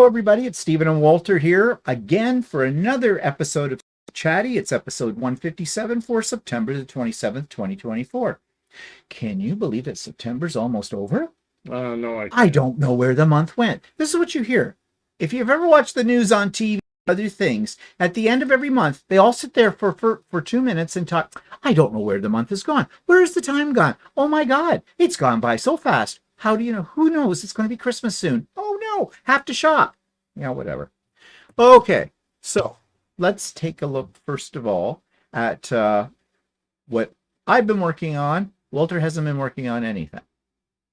Hello, everybody. It's Stephen and Walter here again for another episode of Chatty. It's episode 157 for September the 27th, 2024. Can you believe that September's almost over? No, I I can't. don't know where the month went. This is what you hear. If you've ever watched the news on TV, other things, at the end of every month, they all sit there for 2 minutes and talk. I don't know where the month has gone. Where is the time gone? Oh my God, it's gone by so fast. How do you know? Who knows? It's going to be Christmas soon. Oh no, have to shop. Yeah, whatever. Okay, so let's take a look first of all at what I've been working on. Walter hasn't been working on anything.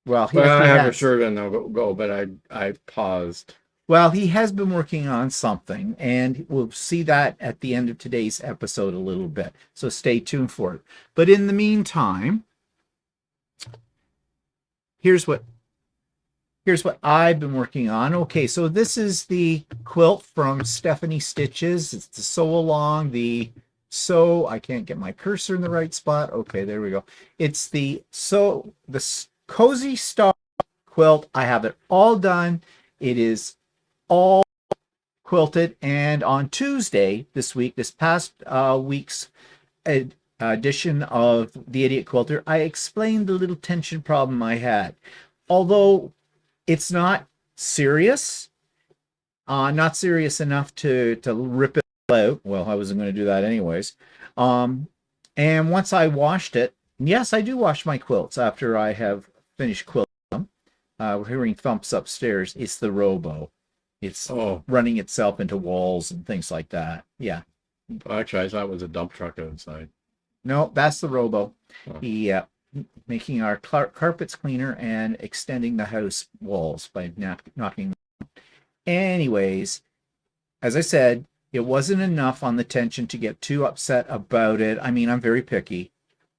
Well, yes, Well, I he have a has. shirt and I'll go, but I paused. Well, he has been working on something, and we'll see that at the end of today's episode a little bit. So stay tuned for it. But in the meantime, here's what I've been working on. Okay, so this is the quilt from Stephanie Stitches. It's the sew along, I can't get my cursor in the right spot. Okay, there we go. It's the Cozy Star quilt. I have it all done. It is all quilted, and on Tuesday this past week's edition of the Idiot Quilter, I explained the little tension problem I had. Although it's not serious, not serious enough to rip it out. Well, I wasn't going to do that anyways. And once I washed it, yes, I do wash my quilts after I have finished quilting them. We're hearing thumps upstairs. It's the robo. It's running itself into walls and things like that. Yeah. Actually, I thought it was a dump truck outside. No, that's the robo. Oh. He making our carpets cleaner and extending the house walls by knocking them. Anyways, as I said, it wasn't enough on the tension to get too upset about it. I mean, I'm very picky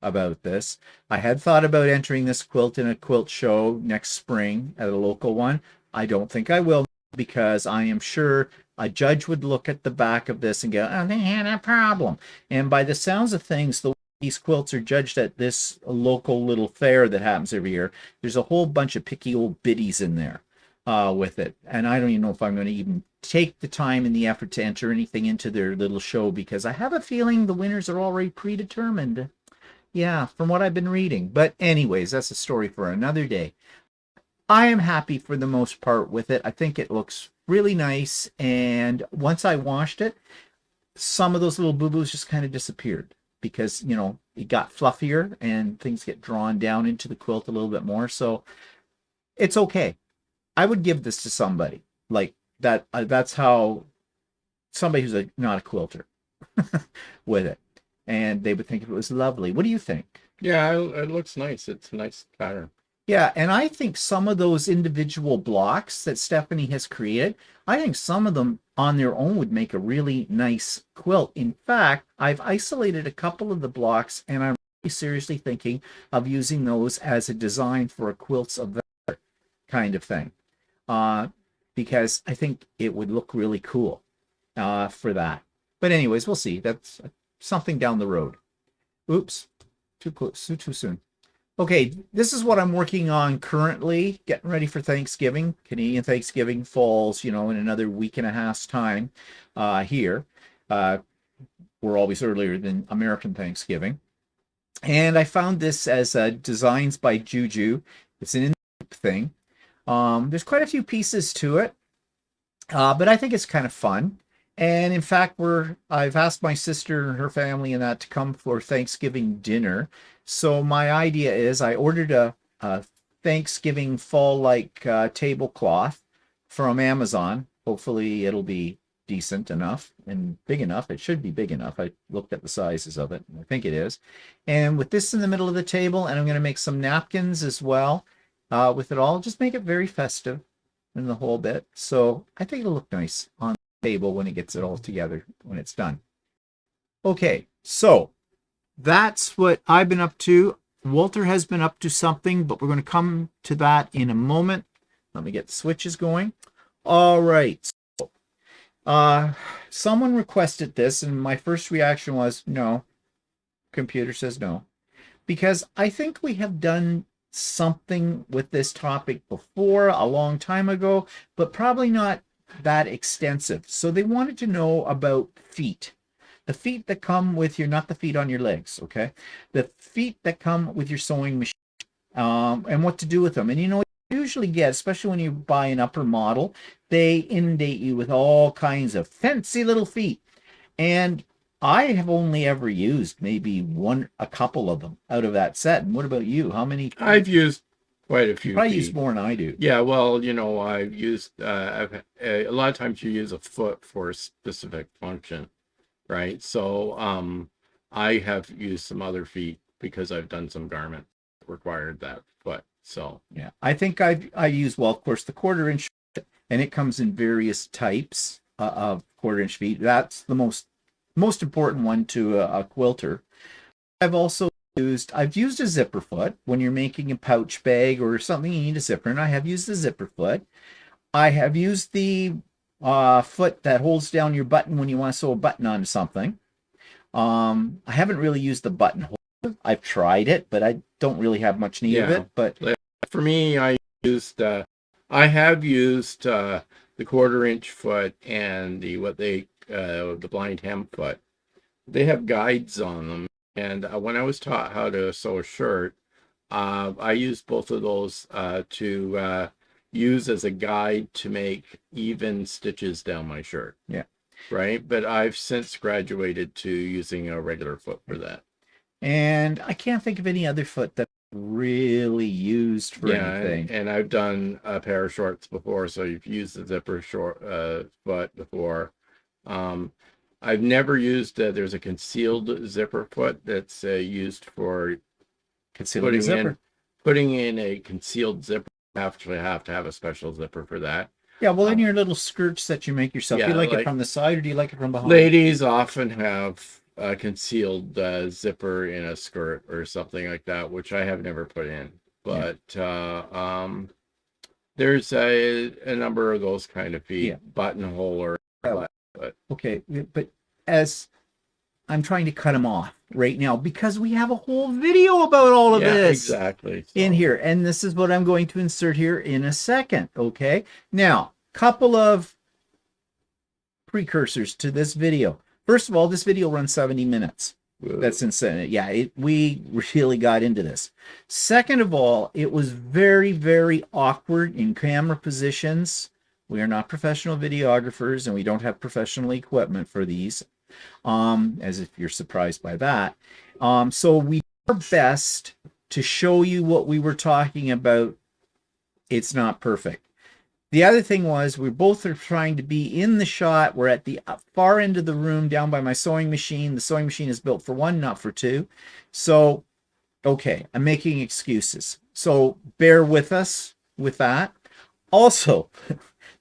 about this. I had thought about entering this quilt in a quilt show next spring at a local one. I don't think I will, because I am sure a judge would look at the back of this and go, oh, they had a problem. And by the sounds of things, the way these quilts are judged at this local little fair that happens every year, there's a whole bunch of picky old biddies in there with it. And I don't even know if I'm going to even take the time and the effort to enter anything into their little show, because I have a feeling the winners are already predetermined. Yeah, from what I've been reading. But anyways, that's a story for another day. I am happy for the most part with it. I think it looks really nice. And once I washed it, some of those little boo-boos just kind of disappeared, because, it got fluffier and things get drawn down into the quilt a little bit more. So it's okay. I would give this to somebody like that. That's how somebody who's not a quilter with it. And they would think it was lovely. What do you think? Yeah, it looks nice. It's a nice pattern. Yeah, and I think some of those individual blocks that Stephanie has created, I think some of them on their own would make a really nice quilt. In fact, I've isolated a couple of the blocks, and I'm really seriously thinking of using those as a design for a Quilts of Valor kind of thing, because I think it would look really cool for that. But anyways, we'll see. That's something down the road. Oops, too close, too soon. Okay, this is what I'm working on currently, getting ready for Thanksgiving. Canadian Thanksgiving falls, in another week and a half's time here. We're always earlier than American Thanksgiving. And I found this as Designs by Juju. It's an in thing. There's quite a few pieces to it, but I think it's kind of fun. And in fact, I've asked my sister and her family and that to come for Thanksgiving dinner. So my idea is I ordered a Thanksgiving fall-like tablecloth from Amazon. Hopefully it'll be decent enough and big enough. It should be big enough. I looked at the sizes of it, and I think it is. And with this in the middle of the table, and I'm going to make some napkins as well with it all. Just make it very festive in the whole bit. So I think it'll look nice on table when it gets it all together when it's done. Okay, so that's what I've been up to. Walter has been up to something, but we're going to come to that in a moment. Let me get the switches going. All right. So, someone requested this, and my first reaction was no. Computer says no, because I think we have done something with this topic before a long time ago, but probably not that extensive. So they wanted to know about feet. The feet that come with your, not the feet on your legs, okay? The feet that come with your sewing machine, and what to do with them. And you know, you usually get, especially when you buy an upper model, they inundate you with all kinds of fancy little feet. And I have only ever used maybe a couple of them out of that set. And what about you? How many? I've used quite a You few probably use feet. more than I do. Yeah, well, you know, I've used, a lot of times you use a foot for a specific function, right? So, I have used some other feet because I've done some garment that required that foot. So, Yeah, I think I use, well, of course, the 1/4 inch, and it comes in various types of 1/4 inch feet. That's the most important one to a quilter. I've used a zipper foot when you're making a pouch bag or something you need a zipper, and I have used the zipper foot. I have used the foot that holds down your button when you want to sew a button onto something. I haven't really used the button holder. I've tried it, but I don't really have much need of yeah, it. But for me, I have used, the 1/4 inch foot and the blind hem foot. They have guides on them. And when I was taught how to sew a shirt, I used both of those to use as a guide to make even stitches down my shirt. yeah. Right. But I've since graduated to using a regular foot for that. And I can't think of any other foot that really used for Yeah. anything. And I've done a pair of shorts before. So you've used the zipper foot before. Um, I've never used, there's a concealed zipper foot that's used for Concealing the zipper. Putting in a concealed zipper. You actually have to have a special zipper for that. Yeah, well, in your little skirts that you make yourself, do you like it from the side or do you like it from behind? Ladies often have a concealed zipper in a skirt or something like that, which I have never put in. But there's a number of those kind of feet, buttonhole or. Okay, but as I'm trying to cut them off right now because we have a whole video about all of this exactly in here, and this is what I'm going to insert here in a second. Okay, now couple of precursors to this video. First of all, this video runs 70 minutes. Whoa. That's insane. Yeah, we really got into this. Second of all, it was very, very awkward in camera positions. We are not professional videographers and we don't have professional equipment for these, as if you're surprised by that. So we did our best to show you what we were talking about. It's not perfect. The other thing was we both are trying to be in the shot. We're at the far end of the room down by my sewing machine. The sewing machine is built for one, not for two. So, okay, I'm making excuses. So bear with us with that. Also,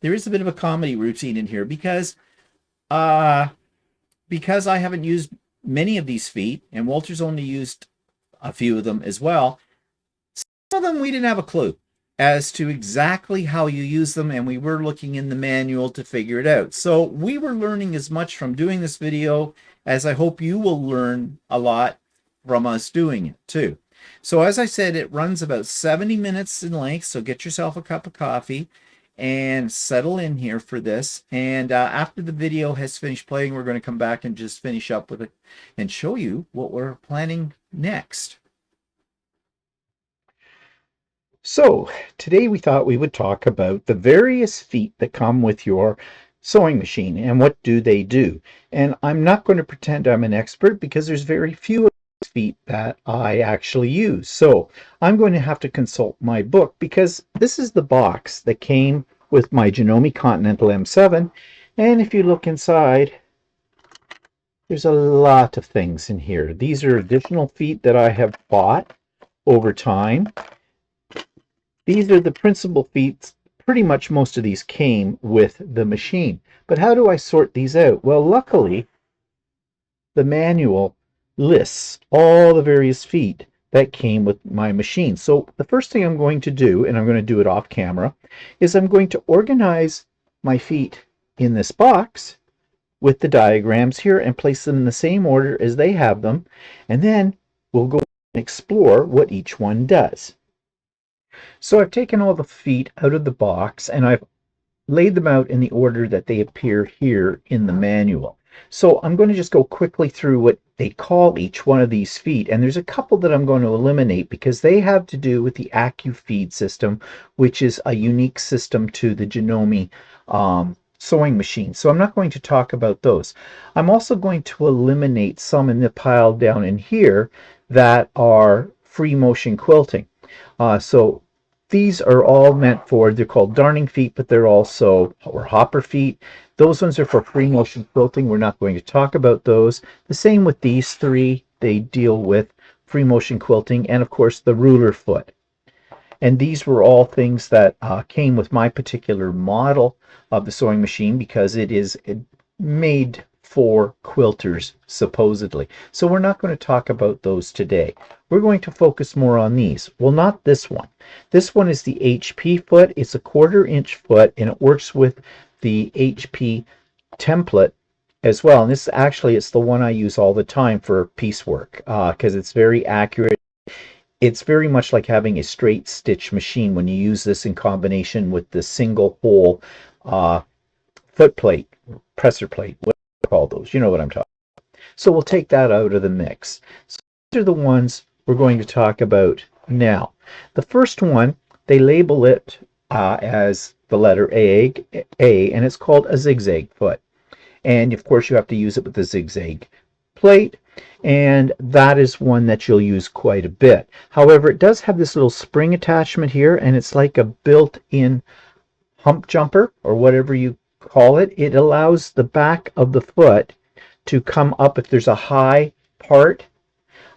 there is a bit of a comedy routine in here because I haven't used many of these feet and Walter's only used a few of them as well. Some of them we didn't have a clue as to exactly how you use them, and we were looking in the manual to figure it out. So we were learning as much from doing this video as I hope you will learn a lot from us doing it too. So as I said, it runs about 70 minutes in length, so get yourself a cup of coffee and settle in here for this. And after the video has finished playing, we're going to come back and just finish up with it and show you what we're planning next. So today we thought we would talk about the various feet that come with your sewing machine and what do they do. And I'm not going to pretend I'm an expert because there's very few of these feet that I actually use. So I'm going to have to consult my book because this is the box that came with my Janome Continental M7. And if you look inside, there's a lot of things in here. These are additional feet that I have bought over time. These are the principal feet. Pretty much most of these came with the machine. But how do I sort these out? Well, luckily, the manual lists all the various feet that came with my machine. So the first thing I'm going to do, and I'm going to do it off camera, is I'm going to organize my feet in this box with the diagrams here and place them in the same order as they have them. And then we'll go and explore what each one does. So I've taken all the feet out of the box and I've laid them out in the order that they appear here in the manual. So I'm going to just go quickly through what they call each one of these feet, and there's a couple that I'm going to eliminate because they have to do with the AccuFeed system, which is a unique system to the Janome sewing machine. So I'm not going to talk about those. I'm also going to eliminate some in the pile down in here that are free motion quilting. So these are all meant for, they're called darning feet, but they're also, or hopper feet. Those ones are for free motion quilting. We're not going to talk about those. The same with these three. They deal with free motion quilting, and of course the ruler foot. And these were all things that came with my particular model of the sewing machine because it is made for quilters, supposedly. So we're not going to talk about those today. We're going to focus more on these. Well, not this one. This one is the HP foot. It's a 1/4 inch foot, and it works with the HP template as well. And this actually, it's the one I use all the time for piecework because it's very accurate. It's very much like having a straight stitch machine when you use this in combination with the single hole foot plate, presser plate, what do you call those? You know what I'm talking about. So we'll take that out of the mix. So these are the ones we're going to talk about now. The first one, they label it as the letter A, and it's called a zigzag foot. And of course you have to use it with the zigzag plate, and that is one that you'll use quite a bit. However, it does have this little spring attachment here, and it's like a built-in hump jumper, or whatever you call it. It allows the back of the foot to come up if there's a high part,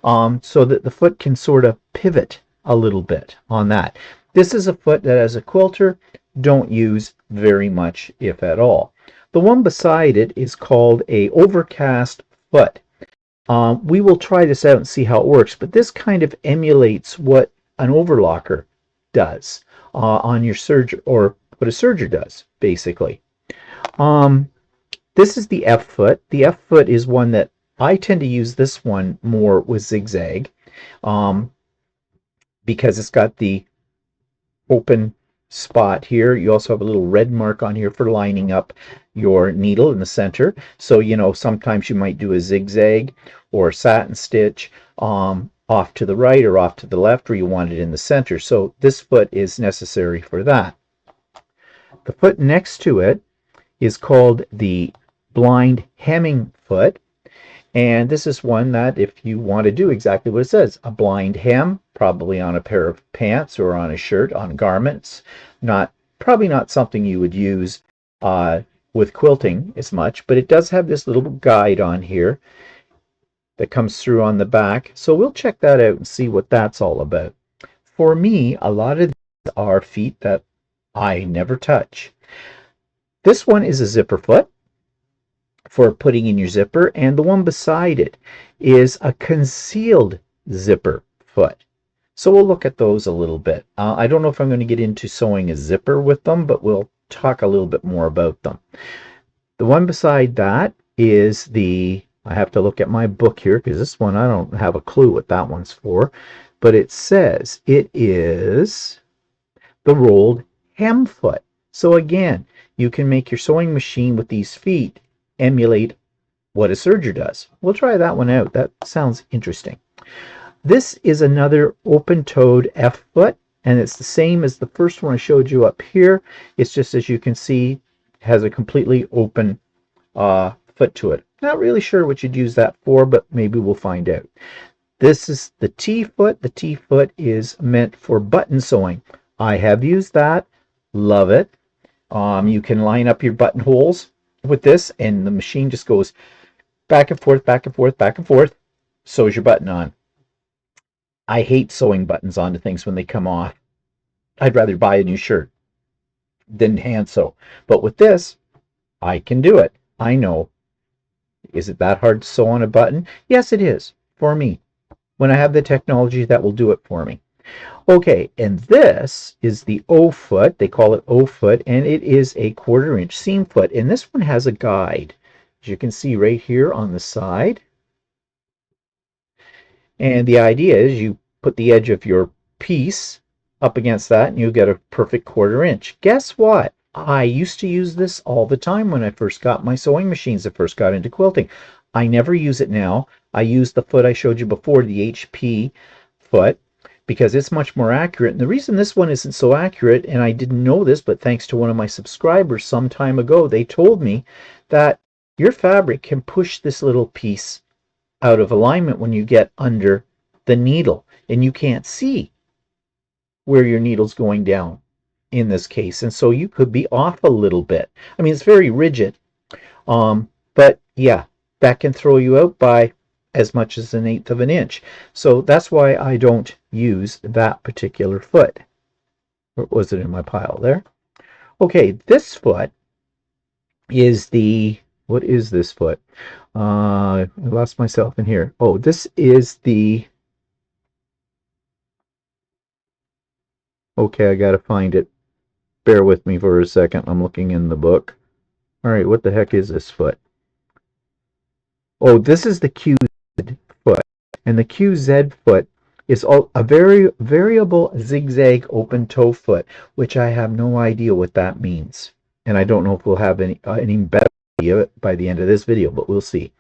so that the foot can sort of pivot a little bit on that. This is a foot that as a quilter don't use very much, if at all. The one beside it is called a overcast foot. We will try this out and see how it works, but this kind of emulates what an overlocker does on your serger, or what a serger does, basically. This is the F foot. The F foot is one that I tend to use this one more with zigzag because it's got the open spot here. You also have a little red mark on here for lining up your needle in the center. So, you know, sometimes you might do a zigzag or a satin stitch off to the right or off to the left, where you want it in the center. So this foot is necessary for that. The foot next to it is called the blind hemming foot. And this is one that if you want to do exactly what it says, a blind hem, probably on a pair of pants or on a shirt, on garments, probably not something you would use with quilting as much, but it does have this little guide on here that comes through on the back. So we'll check that out and see what that's all about. For me, a lot of these are feet that I never touch. This one is a zipper foot for putting in your zipper, and the one beside it is a concealed zipper foot. So we'll look at those a little bit. I don't know if I'm going to get into sewing a zipper with them, but we'll talk a little bit more about them. The one beside that is I have to look at my book here because this one I don't have a clue what that one's for, but it says it is the rolled hem foot. So again, you can make your sewing machine with these feet emulate what a serger does. We'll try that one out. That sounds interesting. This is another open-toed F foot, and it's the same as the first one I showed you up here. It's just, as you can see, has a completely open foot to it. Not really sure what you'd use that for, but maybe we'll find out. This is the T foot. The T foot is meant for button sewing. I have used that. Love it. You can line up your buttonholes with this, and the machine just goes back and forth, back and forth, back and forth, sews your button on. I hate sewing buttons onto things when they come off. I'd rather buy a new shirt than hand sew. But with this, I can do it. I know. Is it that hard to sew on a button? Yes, it is, for me, when I have the technology that will do it for me. Okay, and this is the O foot. They call it O foot, and it is a 1/4 inch seam foot. And this one has a guide, as you can see right here on the side. And the idea is you put the edge of your piece up against that, and you get a perfect 1/4 inch. Guess what? I used to use this all the time when I first got my sewing machines, I first got into quilting. I never use it now. I use the foot I showed you before, the HP foot, because it's much more accurate. And the reason this one isn't so accurate, and I didn't know this, but thanks to one of my subscribers some time ago, they told me that your fabric can push this little piece out of alignment when you get under the needle, and you can't see where your needle's going down in this case, and so you could be off a little bit. I mean, it's very rigid, but yeah, that can throw you out by as much as 1/8 of an inch. So that's why I don't use that particular foot. Or was it in my pile there? Okay, this foot is the, what is this foot? I lost myself in here. Oh, this is the, okay, I gotta find it. Bear with me for a second. I'm looking in the book. All right, what the heck is this foot? Oh, this is the QZ foot. And the QZ foot is a very variable zigzag open toe foot, which I have no idea what that means. And I don't know if we'll have any better idea by the end of this video, but we'll see.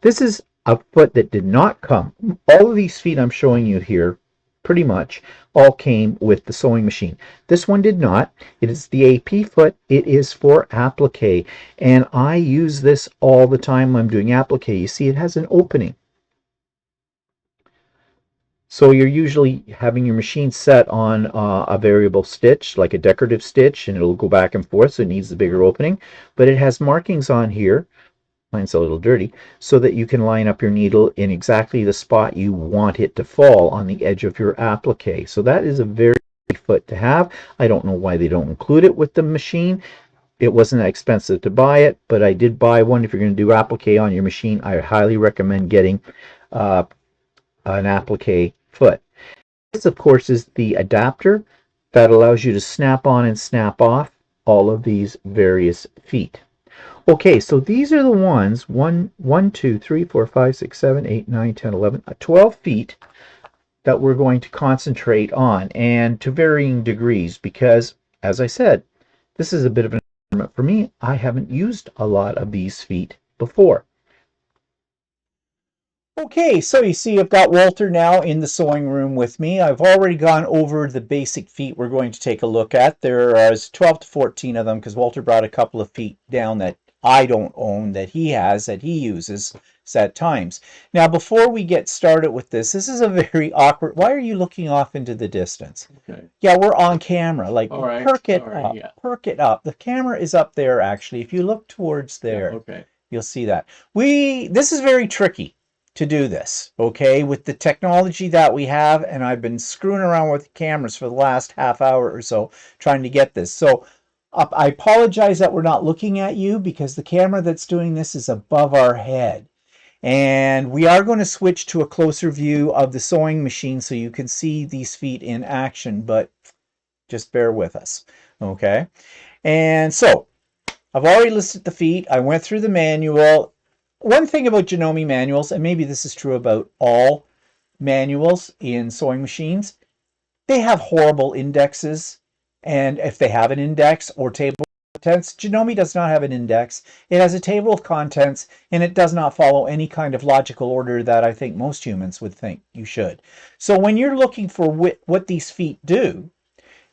This is a foot that did not come. All of these feet I'm showing you here pretty much all came with the sewing machine. This one did not. It is the AP foot. It is for applique, and I use this all the time when I'm doing applique. You see, it has an opening. So you're usually having your machine set on a variable stitch, like a decorative stitch, and it'll go back and forth, so it needs the bigger opening. But it has markings on here, mine's a little dirty, so that you can line up your needle in exactly the spot you want it to fall on the edge of your applique. So that is a very good foot to have. I don't know why they don't include it with the machine. It wasn't that expensive to buy it, but I did buy one. If you're going to do applique on your machine, I highly recommend getting an applique foot. This, of course, is the adapter that allows you to snap on and snap off all of these various feet. Okay, so these are the ones 1, 2, 3, 4, 5, 6, 7, 8, 9, 10, 11, 12 feet that we're going to concentrate on, and to varying degrees, because, as I said, this is a bit of an experiment for me. I haven't used a lot of these feet before. Okay, so you see I've got Walter now in the sewing room with me. I've already gone over the basic feet we're going to take a look at. There is 12 to 14 of them because Walter brought a couple of feet down that I don't own that he has that he uses at times. Now before we get started with this is a very awkward. Why are you looking off into the distance? Okay. Yeah, we're on camera. Like, All right. perk it All right, up. yeah. Perk it up. The camera is up there actually. If you look towards there, Yeah, okay. you'll see that. This is very tricky to do this, okay, with the technology that we have, and I've been screwing around with cameras for the last half hour or so trying to get this. So I apologize that we're not looking at you because the camera that's doing this is above our head. And we are going to switch to a closer view of the sewing machine so you can see these feet in action, but just bear with us, okay? And so I've already listed the feet. I went through the manual. One thing about Janome manuals, and maybe this is true about all manuals in sewing machines, they have horrible indexes. And if they have an index or table of contents, Janome does not have an index. It has a table of contents, and it does not follow any kind of logical order that I think most humans would think you should. So when you're looking for what these feet do,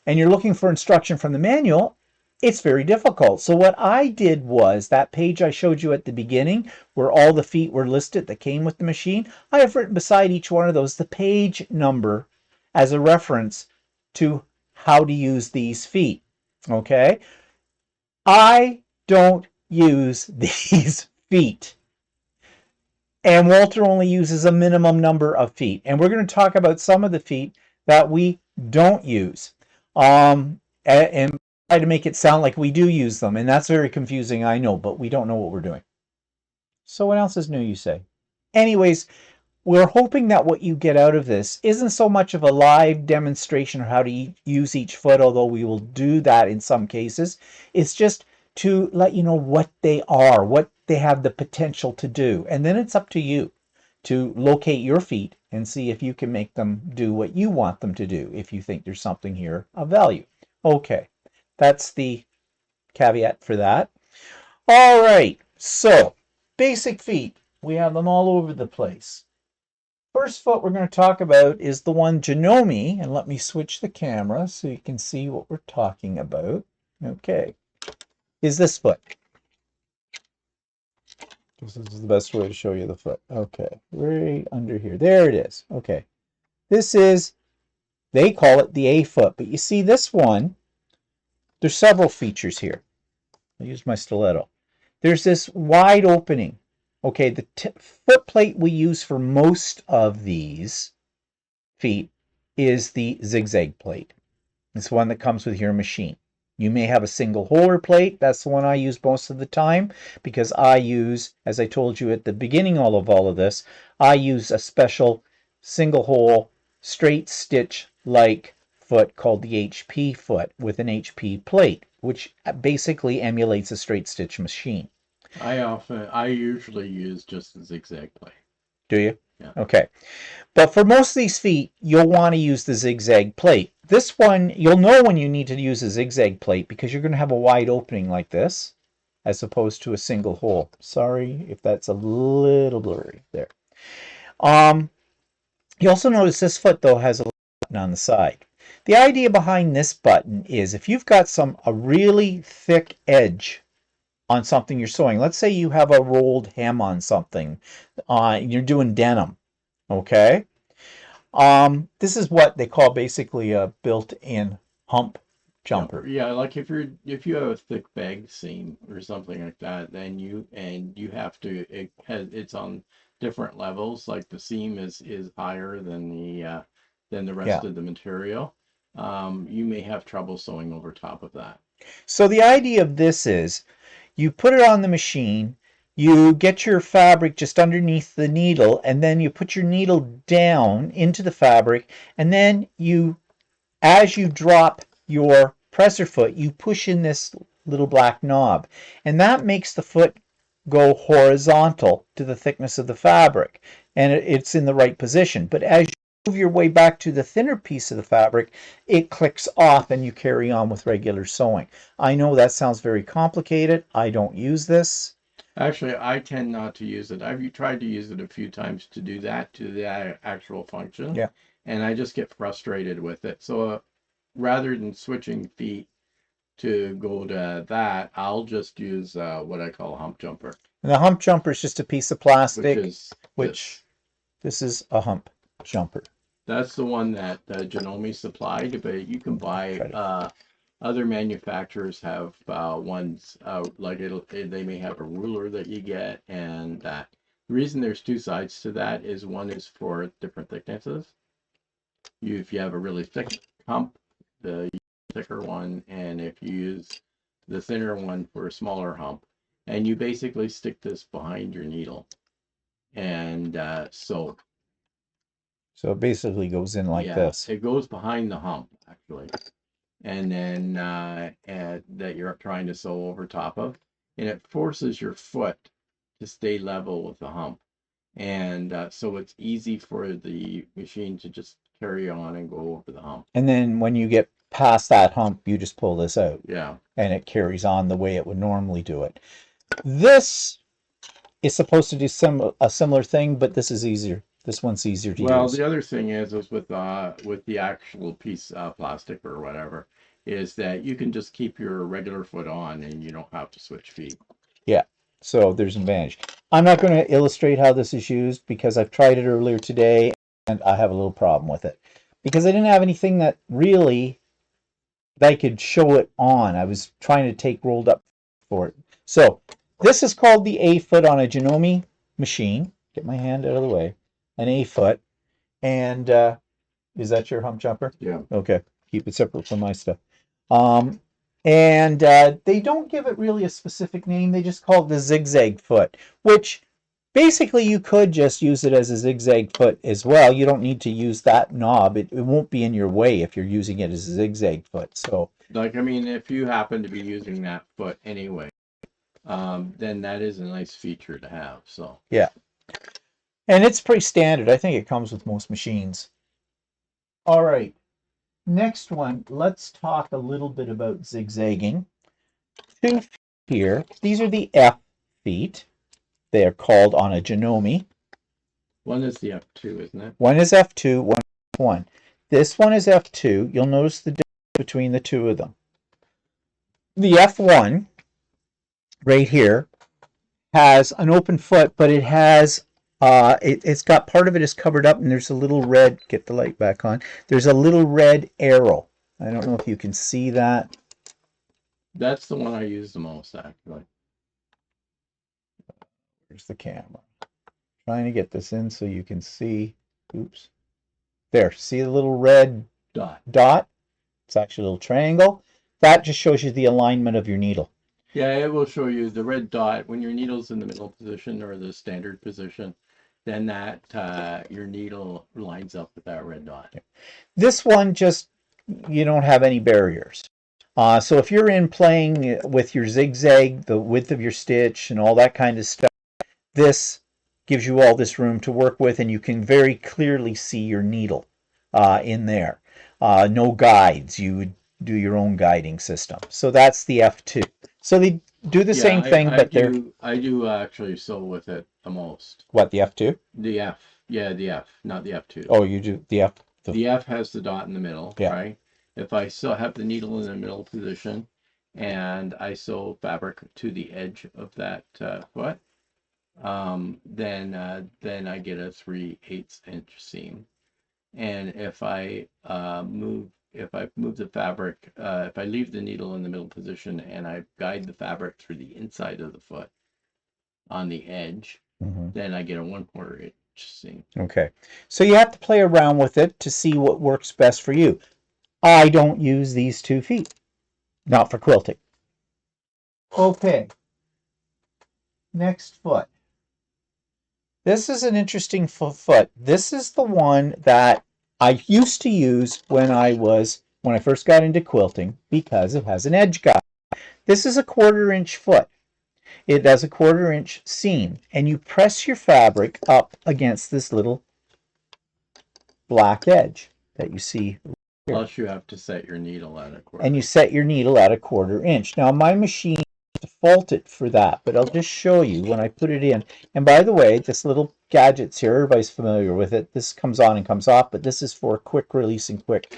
and you're looking for instruction from the manual, it's very difficult. So what I did was that page I showed you at the beginning where all the feet were listed that came with the machine, I have written beside each one of those the page number as a reference to how to use these feet. Okay? I don't use these feet. And Walter only uses a minimum number of feet. And we're going to talk about some of the feet that we don't use. And try to make it sound like we do use them. And that's very confusing, I know, but we don't know what we're doing. So what else is new, you say? Anyways, we're hoping that what you get out of this isn't so much of a live demonstration of how to use each foot, although we will do that in some cases. It's just to let you know what they are, what they have the potential to do. And then it's up to you to locate your feet and see if you can make them do what you want them to do, if you think there's something here of value. Okay, that's the caveat for that. All right, so basic feet. We have them all over the place. First foot we're going to talk about is the one Janome, and let me switch the camera so you can see what we're talking about. Okay, is this foot. This is the best way to show you the foot. Okay, right under here. There it is. Okay, this is, they call it the A foot, but you see this one, there's several features here. I'll use my stiletto. There's this wide opening. Okay, the foot plate we use for most of these feet is the zigzag plate. It's one that comes with your machine. You may have a single holder plate. That's the one I use most of the time because I use, as I told you at the beginning of all of this, I use a special single hole straight stitch like foot called the HP foot with an HP plate, which basically emulates a straight stitch machine. I usually use just the zigzag plate. Do you? Yeah. Okay. But for most of these feet, you'll want to use the zigzag plate. This one, you'll know when you need to use a zigzag plate because you're going to have a wide opening like this as opposed to a single hole. Sorry if that's a little blurry there. You also notice this foot, though, has a button on the side. The idea behind this button is if you've got a really thick edge on something you're sewing, let's say you have a rolled hem on something, you're doing denim, okay? This is what they call basically a built-in hump jumper. Yeah, like if you have a thick bag seam or something like that, then you have to it's on different levels. Like the seam is higher than the rest of the material. You may have trouble sewing over top of that. So the idea of this is you put it on the machine, you get your fabric just underneath the needle, and then you put your needle down into the fabric, and then as you drop your presser foot, you push in this little black knob, and that makes the foot go horizontal to the thickness of the fabric, and it's in the right position. But as you move your way back to the thinner piece of the fabric, it clicks off and you carry on with regular sewing. I know that sounds very complicated. I don't use this. Actually, I tend not to use it. I've tried to use it a few times to do that, to the actual function. Yeah. And I just get frustrated with it. So rather than switching feet to go to that, I'll just use what I call a hump jumper. And the hump jumper is just a piece of plastic, which this is a hump jumper. That's the one that Janome supplied, but you can buy other manufacturers have ones like they may have a ruler that you get, and that the reason there's two sides to that is one is for different thicknesses. If you have a really thick hump, the thicker one, and if you use the thinner one for a smaller hump, and you basically stick this behind your needle, and so it basically goes in like this. It goes behind the hump actually, and then that you're trying to sew over top of, and it forces your foot to stay level with the hump, and so it's easy for the machine to just carry on and go over the hump. And then when you get past that hump, you just pull this out. Yeah. And it carries on the way it would normally do it. This is supposed to do a similar thing, but this is easier. This one's easier to use. Well, the other thing is with the actual piece of plastic or whatever, is that you can just keep your regular foot on and you don't have to switch feet. Yeah, so there's an advantage. I'm not going to illustrate how this is used because I've tried it earlier today and I have a little problem with it. Because I didn't have anything that I could show it on. I was trying to take rolled up for it. So this is called the A foot on a Janome machine. Get my hand out of the way. An A foot. And is that your hump jumper? Yeah. Okay. Keep it separate from my stuff. And they don't give it really a specific name. They just call it the zigzag foot, which basically you could just use it as a zigzag foot as well. You don't need to use that knob. It won't be in your way if you're using it as a zigzag foot. So, like, I mean, if you happen to be using that foot anyway, then that is a nice feature to have. So yeah. And it's pretty standard. I think it comes with most machines. All right. Next one, let's talk a little bit about zigzagging. 2 feet here. These are the F feet. They are called on a Janome. One is the F2, isn't it? One is F2, one is F1. This one is F2. You'll notice the difference between the two of them. The F1 right here has an open foot, but it has it's got part of it is covered up, and there's a little red. Get the light back on. There's a little red arrow. I don't know if you can see that. That's the one I use the most, actually. There's the camera. Trying to get this in so you can see. Oops. There. See the little red dot? It's actually a little triangle. That just shows you the alignment of your needle. Yeah, it will show you the red dot when your needle's in the middle position or the standard position. Then that your needle lines up with that red dot. This one just, you don't have any barriers. So if you're in playing with your zigzag, the width of your stitch and all that kind of stuff, this gives you all this room to work with, and you can very clearly see your needle in there. No guides. You would do your own guiding system. So that's the F2. So they do the same thing, but I do actually sew with it the most. What, the F2? The F. Yeah, the F, not the F2. Oh, you do the F. The F has the dot in the middle, yeah. Right? If I still have the needle in the middle position and I sew fabric to the edge of that foot, then I get a 3/8 inch seam. And if I move the fabric, if I leave the needle in the middle position and I guide the fabric through the inside of the foot on the edge, then I get a 1/4 inch seam. Okay, so you have to play around with it to see what works best for you. I don't use these 2 feet, not for quilting. Okay, next foot. This is an interesting foot. This is the one that I used to use when I first got into quilting because it has an edge guide. This is a 1/4 inch foot. It has a 1/4 inch seam, and you press your fabric up against this little black edge that you see. Plus you have to set your needle at a 1/4. And you set your needle at a 1/4 inch. Now my machine defaulted for that, but I'll just show you when I put it in. And by the way, this little gadget's here, everybody's familiar with it. This comes on and comes off, but this is for quick release and quick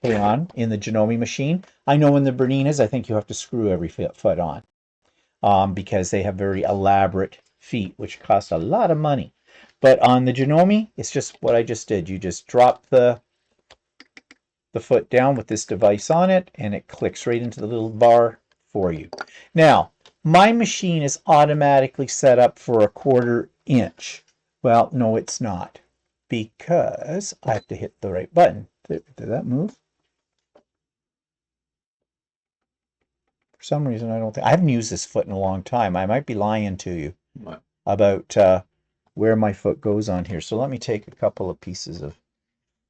put on in the Janome machine. I know in the Berninas, I think you have to screw every foot on because they have very elaborate feet, which cost a lot of money. But on the Janome, it's just what I just did. You just drop the foot down with this device on it, and it clicks right into the little bar for you. Now, my machine is automatically set up for a 1/4 inch. Well, no, it's not, because I have to hit the right button. Did that move? For some reason, I haven't used this foot in a long time. I might be lying to you about where my foot goes on here. So let me take a couple of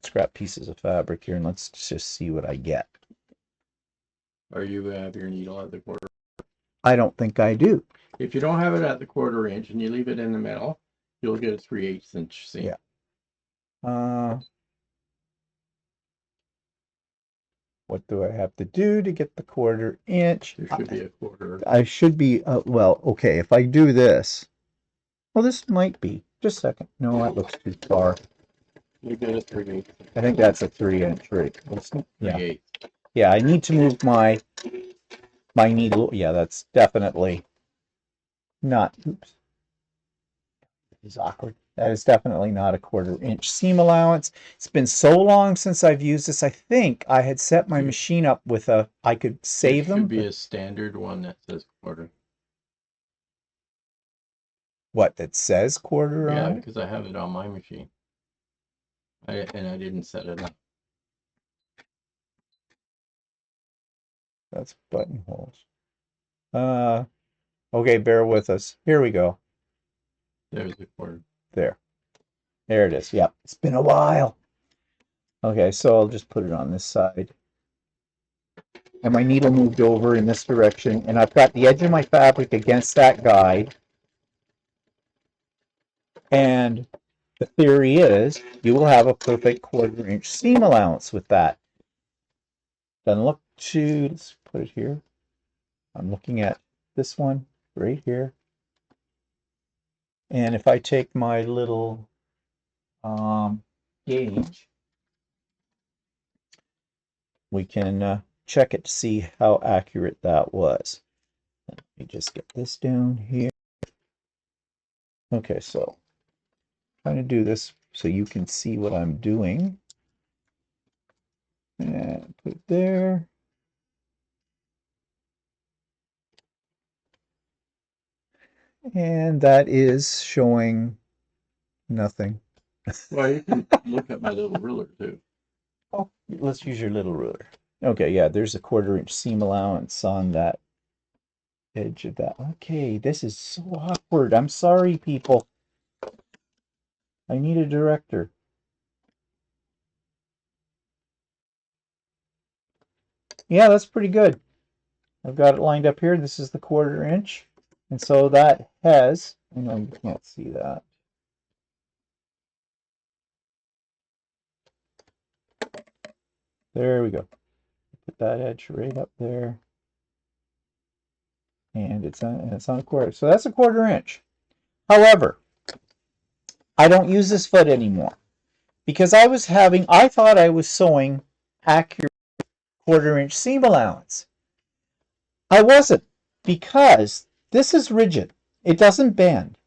scrap pieces of fabric here, and let's just see what I get. Or you have your needle at the 1/4. I don't think I do. If you don't have it at the 1/4 inch and you leave it in the middle, you'll get a 3/8 inch seam. Yeah. What do I have to do to get the 1/4 inch? There should be a 1/4. I should be, well, okay, if I do this, well, this might be, just a second. No, that looks too far. You get a 3/8. I think that's a 3-inch, right? Yeah. 3/8. Yeah, I need to move my needle. Yeah, that's definitely not, oops. This is awkward. That is definitely not a 1/4 inch seam allowance. It's been so long since I've used this. I think I had set my machine up with I could save them. It should be a standard one that says 1/4. What, that says 1/4 on it? Yeah, because I have it on my machine. And I didn't set it up. That's buttonholes. Okay, bear with us. Here we go. There's the 1/4. There it is. Yep, it's been a while. Okay, so I'll just put it on this side. And my needle moved over in this direction, and I've got the edge of my fabric against that guide. And the theory is you will have a perfect 1/4 inch seam allowance with that. Doesn't look too, let's put it here. I'm looking at this one right here. And if I take my little gauge, we can check it to see how accurate that was. Let me just get this down here. Okay, so I'm trying to do this so you can see what I'm doing. And put it there. And that is showing nothing. Well, you can look at my little ruler too. Oh, let's use your little ruler. Okay, yeah, there's a 1/4 inch seam allowance on that edge of that. Okay, this is so awkward. I'm sorry, people. I need a director. Yeah, that's pretty good. I've got it lined up here. This is the 1/4 inch. And so that has, I know you can't see that. There we go. Put that edge right up there. And it's on a 1/4. So that's a 1/4 inch. However, I don't use this foot anymore because I thought I was sewing accurate 1/4 inch seam allowance. I wasn't, because this is rigid. It doesn't bend.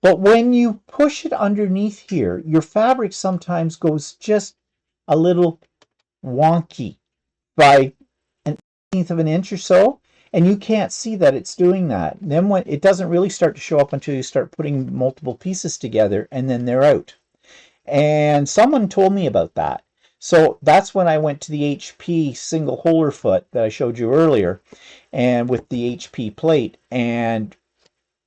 But when you push it underneath here, your fabric sometimes goes just a little wonky by an 1/18 of an inch or so, and you can't see that it's doing that. And then when it doesn't really start to show up until you start putting multiple pieces together, and then they're out. And someone told me about that. So that's when I went to the HP single holder foot that I showed you earlier, and with the HP plate, and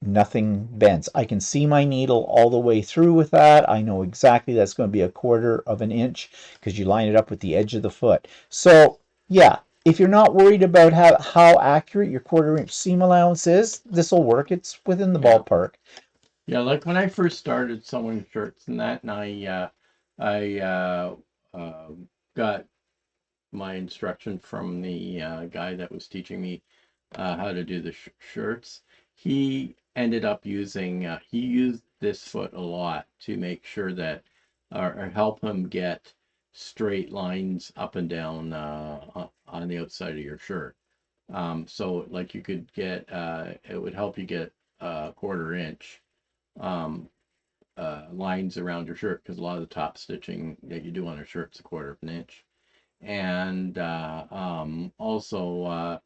nothing bends. I can see my needle all the way through with that. I know exactly that's going to be a 1/4 of an inch because you line it up with the edge of the foot. So yeah, if you're not worried about how accurate your 1/4 inch seam allowance is, this will work. It's within the ballpark. Yeah, like when I first started sewing shirts and that, and I got my instruction from the guy that was teaching me how to do the shirts. He ended up he used this foot a lot to make sure that, or help him get straight lines up and down on the outside of your shirt. So like you could get, it would help you get a 1/4 inch lines around your shirt, because a lot of the top stitching that you do on a shirt is a 1/4 of an inch. And also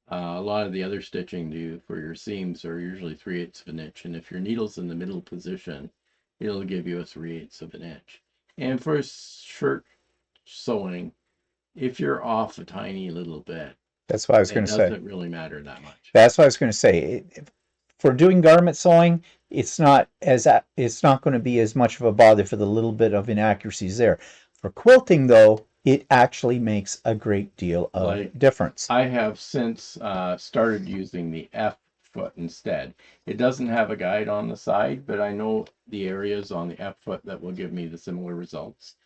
a lot of the other stitching for your seams are usually 3/8 of an inch, and if your needle's in the middle position, it'll give you a 3/8 of an inch. And for shirt sewing, if you're off a tiny little bit, That's what I was going it to say. doesn't really matter that much. That's what I was going to say. For doing garment sewing, it's not going to be as much of a bother for the little bit of inaccuracies there. For quilting, though, it actually makes a great deal of difference. I have since started using the F foot instead. It doesn't have a guide on the side, but I know the areas on the F foot that will give me the similar results.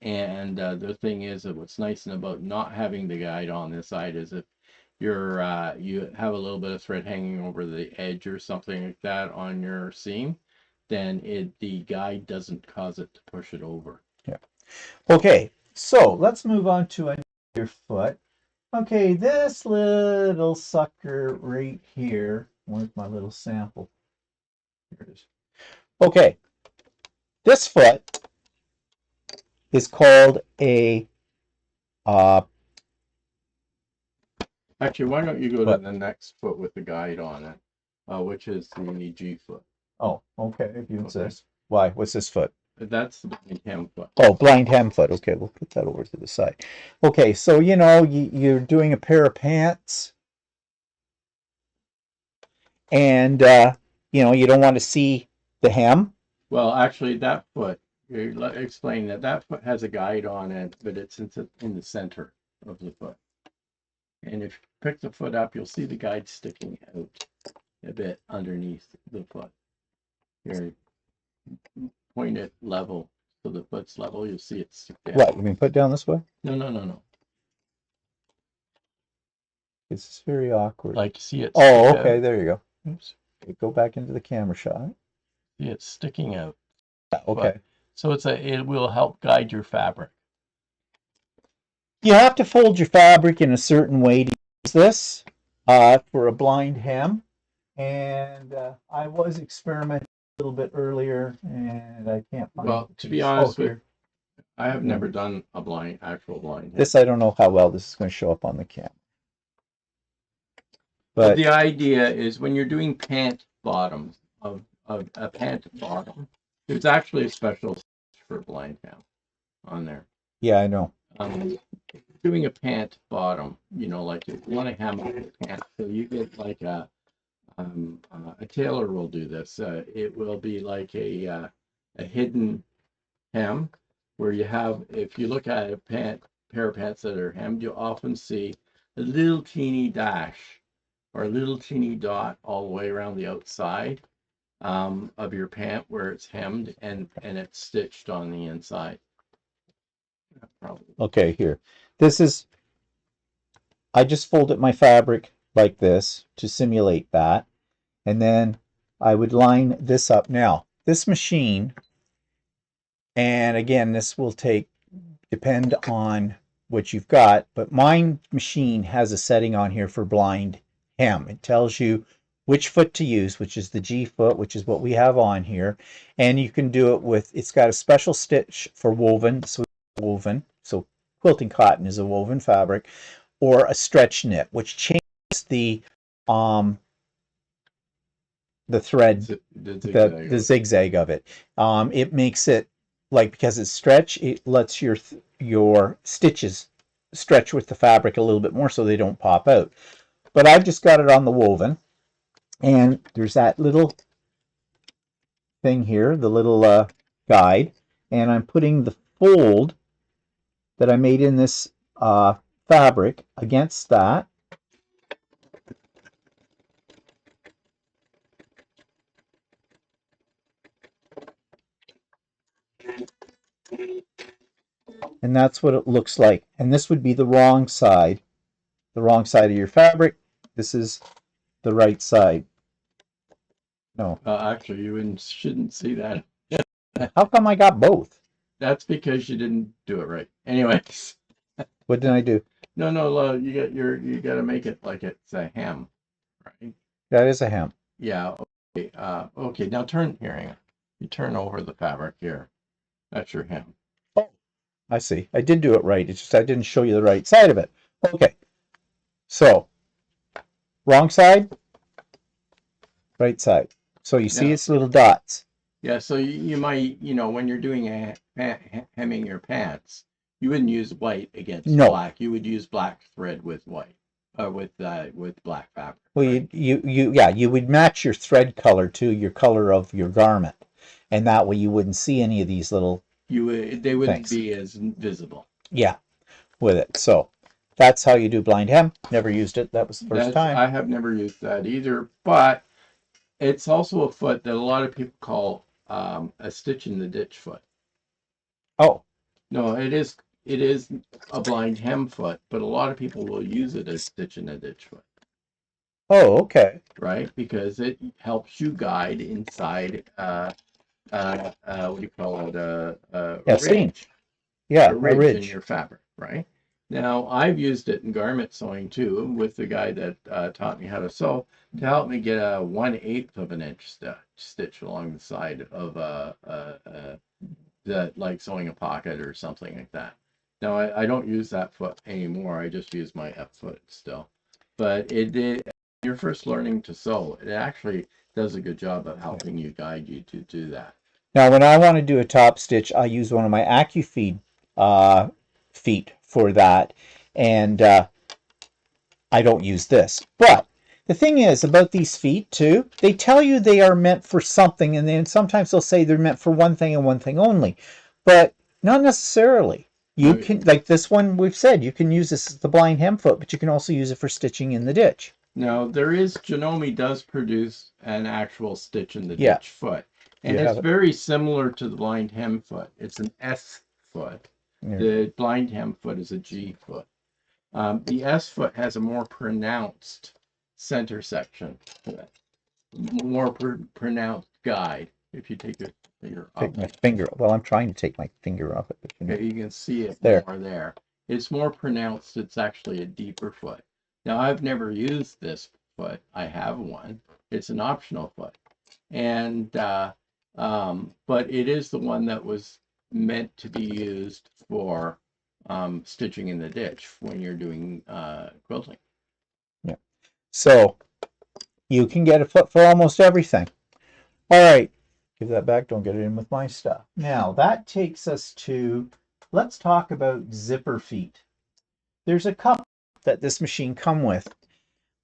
And the thing is that what's nice about not having the guide on this side is if you have a little bit of thread hanging over the edge or something like that on your seam, then the guide doesn't cause it to push it over. Yeah. Okay, so let's move on to another foot. Okay, this little sucker right here. Where's my little sample? Here it is. Okay, this foot is called a Actually, why don't you go to the next foot with the guide on it, which is the G foot. Oh, okay, if you insist. Why? What's this foot? That's the blind hem foot. Oh, blind hem foot. Okay, we'll put that over to the side. Okay, so you're doing a pair of pants, and you don't want to see the hem. Well, actually, that foot, explain that foot has a guide on it, but it's in the center of the foot. And if you pick the foot up, you'll see the guide sticking out a bit underneath the foot. Here, point it level so the foot's level. You'll see it stick down. What? You mean put down this way? No. It's very awkward. Like, see it Oh, stick okay, out? there you go. Oops. Okay, go back into the camera shot. See it sticking out. Yeah, okay. So it will help guide your fabric. You have to fold your fabric in a certain way to use this for a blind hem. And I was experimenting a little bit earlier, and I can't find Well, the to piece. be honest Oh, with here. I have never done a actual blind hem. This, I don't know how well this is going to show up on the camera. But But the idea is when you're doing pant bottoms of a pant bottom, there's actually a special stitch for blind hem on there. yeah, I know. Doing a pant bottom, you know, like you want to hem up your pants, so you get like a tailor will do this. It will be like a hidden hem where you have, if you look at a pair of pants that are hemmed, you'll often see a little teeny dash or a little teeny dot all the way around the outside of your pant where it's hemmed and it's stitched on the inside. Probably. Okay, here. This is, I just folded my fabric like this to simulate that. And then I would line this up. Now, this machine, and again, this will depend on what you've got, but my machine has a setting on here for blind hem. It tells you which foot to use, which is the G foot, which is what we have on here. And you can do it with, it's got a special stitch for woven, so quilting cotton is a woven fabric, or a stretch knit, which changes the thread, the zigzag of it. It makes it, like, because it's stretch, it lets your stitches stretch with the fabric a little bit more so they don't pop out. But I've just got it on the woven, and there's that little thing here, the little guide, and I'm putting the fold that I made in this fabric against that. And that's what it looks like. And this would be the wrong side of your fabric. This is the right side. No. Actually, you shouldn't see that. How come I got both? That's because you didn't do it right. Anyways. What did I do? No, you got to make it like it's a hem, right? That is a hem. Yeah. Okay. Okay. Now turn here. Hang on. You turn over the fabric here. That's your hem. Oh, I see. I did do it right. It's just I didn't show you the right side of it. Okay. So, wrong side, right side. So you see its little dots. Yeah. So you might, when you're doing hemming your pants, you wouldn't use white against black. You would use black thread with white, with black fabric. Well, right? you would match your thread color to your color of your garment, and that way you wouldn't see any of these little. They wouldn't be as visible. Yeah, with it. So that's how you do blind hem. Never used it. That was the first time. I have never used that either, but it's also a foot that a lot of people call a stitch in the ditch foot. Oh. No, it is a blind hem foot, but a lot of people will use it as stitch in the ditch foot. Oh, okay. Right, because it helps you guide inside what do you call it? A ridge. Yeah, a ridge in your fabric, right? Now, I've used it in garment sewing too, with the guy that taught me how to sew, to help me get a 1/8 of an inch stitch along the side of that, like sewing a pocket or something like that. Now, I don't use that foot anymore. I just use my F foot still. But it did. You're first learning to sew. It actually does a good job of helping you, guide you to do that. Now, when I want to do a top stitch, I use one of my AccuFeed feet for that, and I don't use this. But the thing is about these feet too, they tell you they are meant for something, and then sometimes they'll say they're meant for one thing and one thing only, but not necessarily. You can, like this one we've said, you can use this as the blind hem foot, but you can also use it for stitching in the ditch. Now, Janome does produce an actual stitch in the ditch foot. And it's very similar to the blind hem foot. It's an S foot. The blind hem foot is a G foot. The S foot has a more pronounced center section to it, more pronounced guide. If you take your finger Take off, my finger. Well, I'm trying to take my finger off it, but you know. okay, you can see it There. more there. It's more pronounced. It's actually a deeper foot. Now, I've never used this foot. I have one. It's an optional foot, and but it is the one that was meant to be used for stitching in the ditch when you're doing quilting. Yeah. So you can get a foot for almost everything. All right. Give that back. Don't get it in with my stuff. Now that takes us to, let's talk about zipper feet. There's a couple that this machine come with.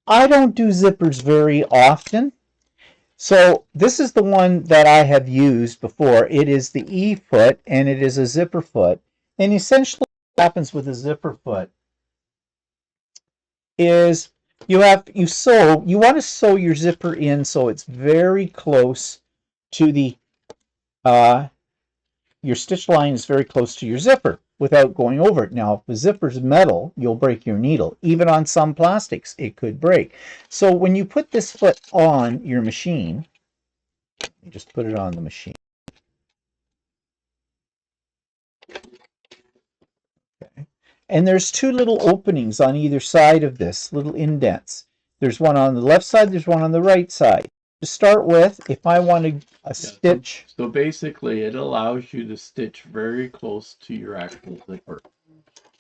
I don't do zippers very often. So this is the one that I have used before. It is the E foot and it is a zipper foot. And essentially what happens with a zipper foot is you want to sew your zipper in so it's very close to the your stitch line is very close to your zipper without going over it. Now, if the zipper's metal, you'll break your needle. Even on some plastics, it could break. So when you put this foot on your machine, you just put it on the machine. Okay. And there's two little openings on either side of this, little indents. There's one on the left side, there's one on the right side. To start with, if I wanted a stitch. So basically, it allows you to stitch very close to your actual zipper.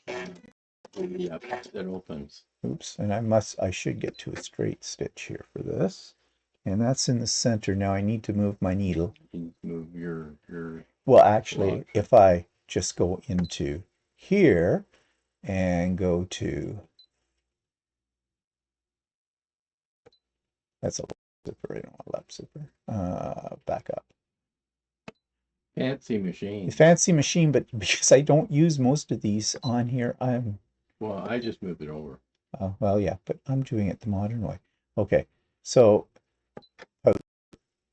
That opens. Oops, and I should get to a straight stitch here for this. And that's in the center. Now I need to move my needle. You move your well, actually, if I just go into here and go to, that's a zipper. I don't want a lap zipper. Back up. Fancy machine. Fancy machine, but because I don't use most of these on here, well, I just moved it over. Well, yeah, but I'm doing it the modern way. Okay, so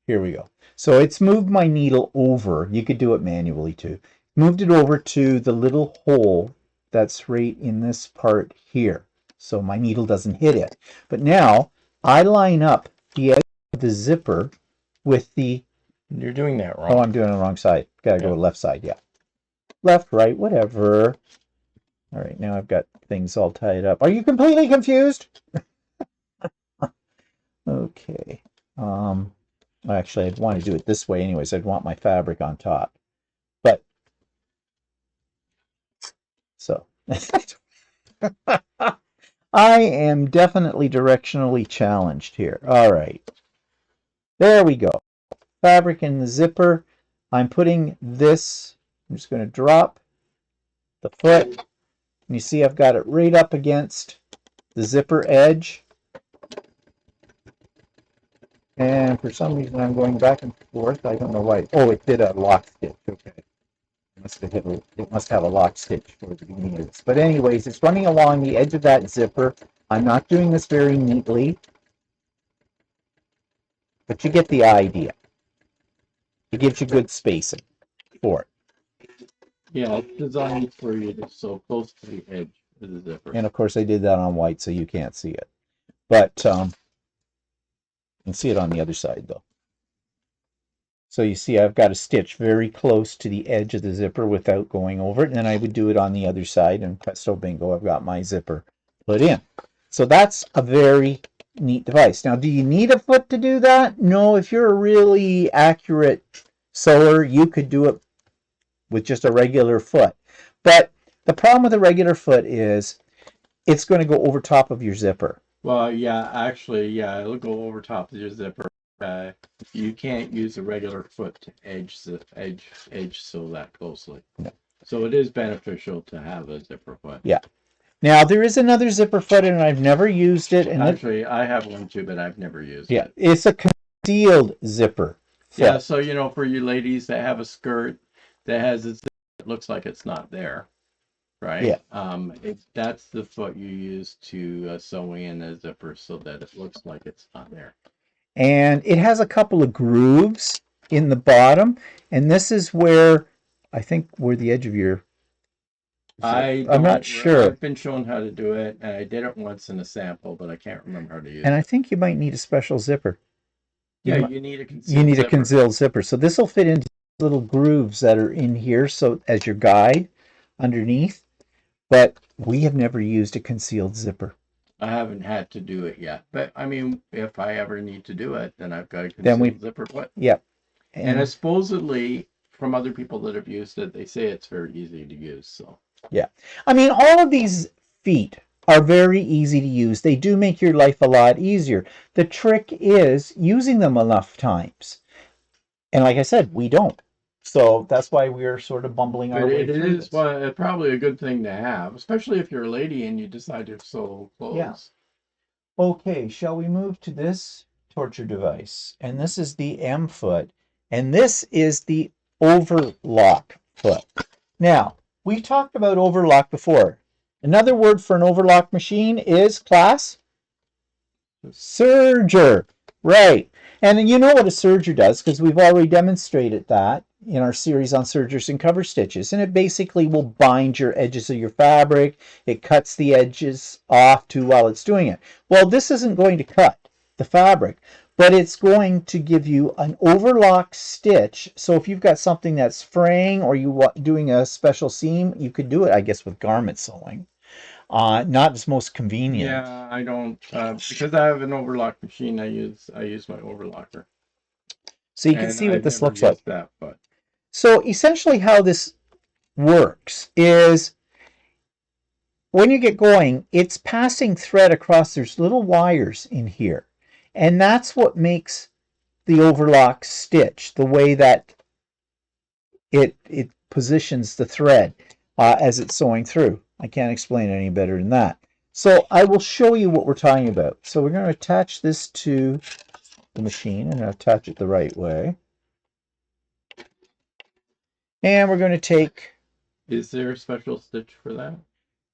here we go. So it's moved my needle over. You could do it manually too. Moved it over to the little hole that's right in this part here. So my needle doesn't hit it. But now I line up the edge of the zipper with the... You're doing that wrong. Oh, I'm doing it on the wrong side. Gotta go left side, yeah. Left, right, whatever. All right, now I've got things all tied up. Are you completely confused? Okay. Actually, I'd want to do it this way anyways. I'd want my fabric on top. But, so. I am definitely directionally challenged here. All right. There we go. Fabric in the zipper. I'm putting this, I'm just going to drop the foot. And you see I've got it right up against the zipper edge. And for some reason I'm going back and forth. I don't know why. Oh, it did a lock stitch. Okay. It must have a lock stitch for the beginning of this. But anyways, it's running along the edge of that zipper. I'm not doing this very neatly. But you get the idea. It gives you good spacing for it. Yeah, it's designed for you to sew close to the edge of the zipper. And of course I did that on white so you can't see it. But you can see it on the other side though. So you see I've got a stitch very close to the edge of the zipper without going over it. And then I would do it on the other side and presto bingo, I've got my zipper put in. So that's a very neat device. Now, do you need a foot to do that? No, if you're a really accurate sewer, you could do it with just a regular foot. But the problem with a regular foot is it's going to go over top of your zipper. Well, yeah, actually, yeah, it'll go over top of your zipper. You can't use a regular foot to edge sew that closely. No. So it is beneficial to have a zipper foot. Yeah. Now there is another zipper foot, and I've never used it. And actually, I have one too, but I've never used it. Yeah, it's a concealed zipper foot. Yeah, so you know, for you ladies that have a skirt that has a zipper that looks like it's not there, right? Yeah. That's the foot you use to sew in a zipper so that it looks like it's not there. And it has a couple of grooves in the bottom, and this is where I think where the edge of your I I'm not don't. sure. I've been shown how to do it, and I did it once in a sample, but I can't remember how to And use I it. think you might need a special zipper. You Yeah, might, you need a you concealed need a zipper. concealed zipper. So this will fit into little grooves that are in here, so as your guide underneath. But we have never used a concealed zipper. I haven't had to do it yet, but I mean, if I ever need to do it, then I've got a Then we, concealed zipper. What? yeah, And and supposedly, from other people that have used it, they say it's very easy to use. So yeah. I mean, all of these feet are very easy to use. They do make your life a lot easier. The trick is using them enough times. And like I said, we don't. So that's why we're sort of bumbling our but way it through is this. probably a good thing to have, especially if you're a lady and you decide to sew Yeah. clothes. Okay, shall we move to this torture device? And this is the M foot, and this is the overlock foot. Now, we talked about overlock before. Another word for an overlock machine is class serger. Right. And you know what a serger does because we've already demonstrated that in our series on sergers and cover stitches. And it basically will bind your edges of your fabric. It cuts the edges off too while it's doing it. Well, this isn't going to cut the fabric, but it's going to give you an overlock stitch. So if you've got something that's fraying or you doing a special seam, you could do it, I guess, with garment sewing. Not as most convenient. Yeah, I don't because I have an overlock machine. I use my overlocker, So you can and see what I've this never looks like. used that. But So essentially how this works is when you get going, it's passing thread across, there's little wires in here. And that's what makes the overlock stitch, the way that it positions the thread as it's sewing through. I can't explain it any better than that. So I will show you what we're talking about. So we're going to attach this to the machine and attach it the right way. And we're going to take, is there a special stitch for that?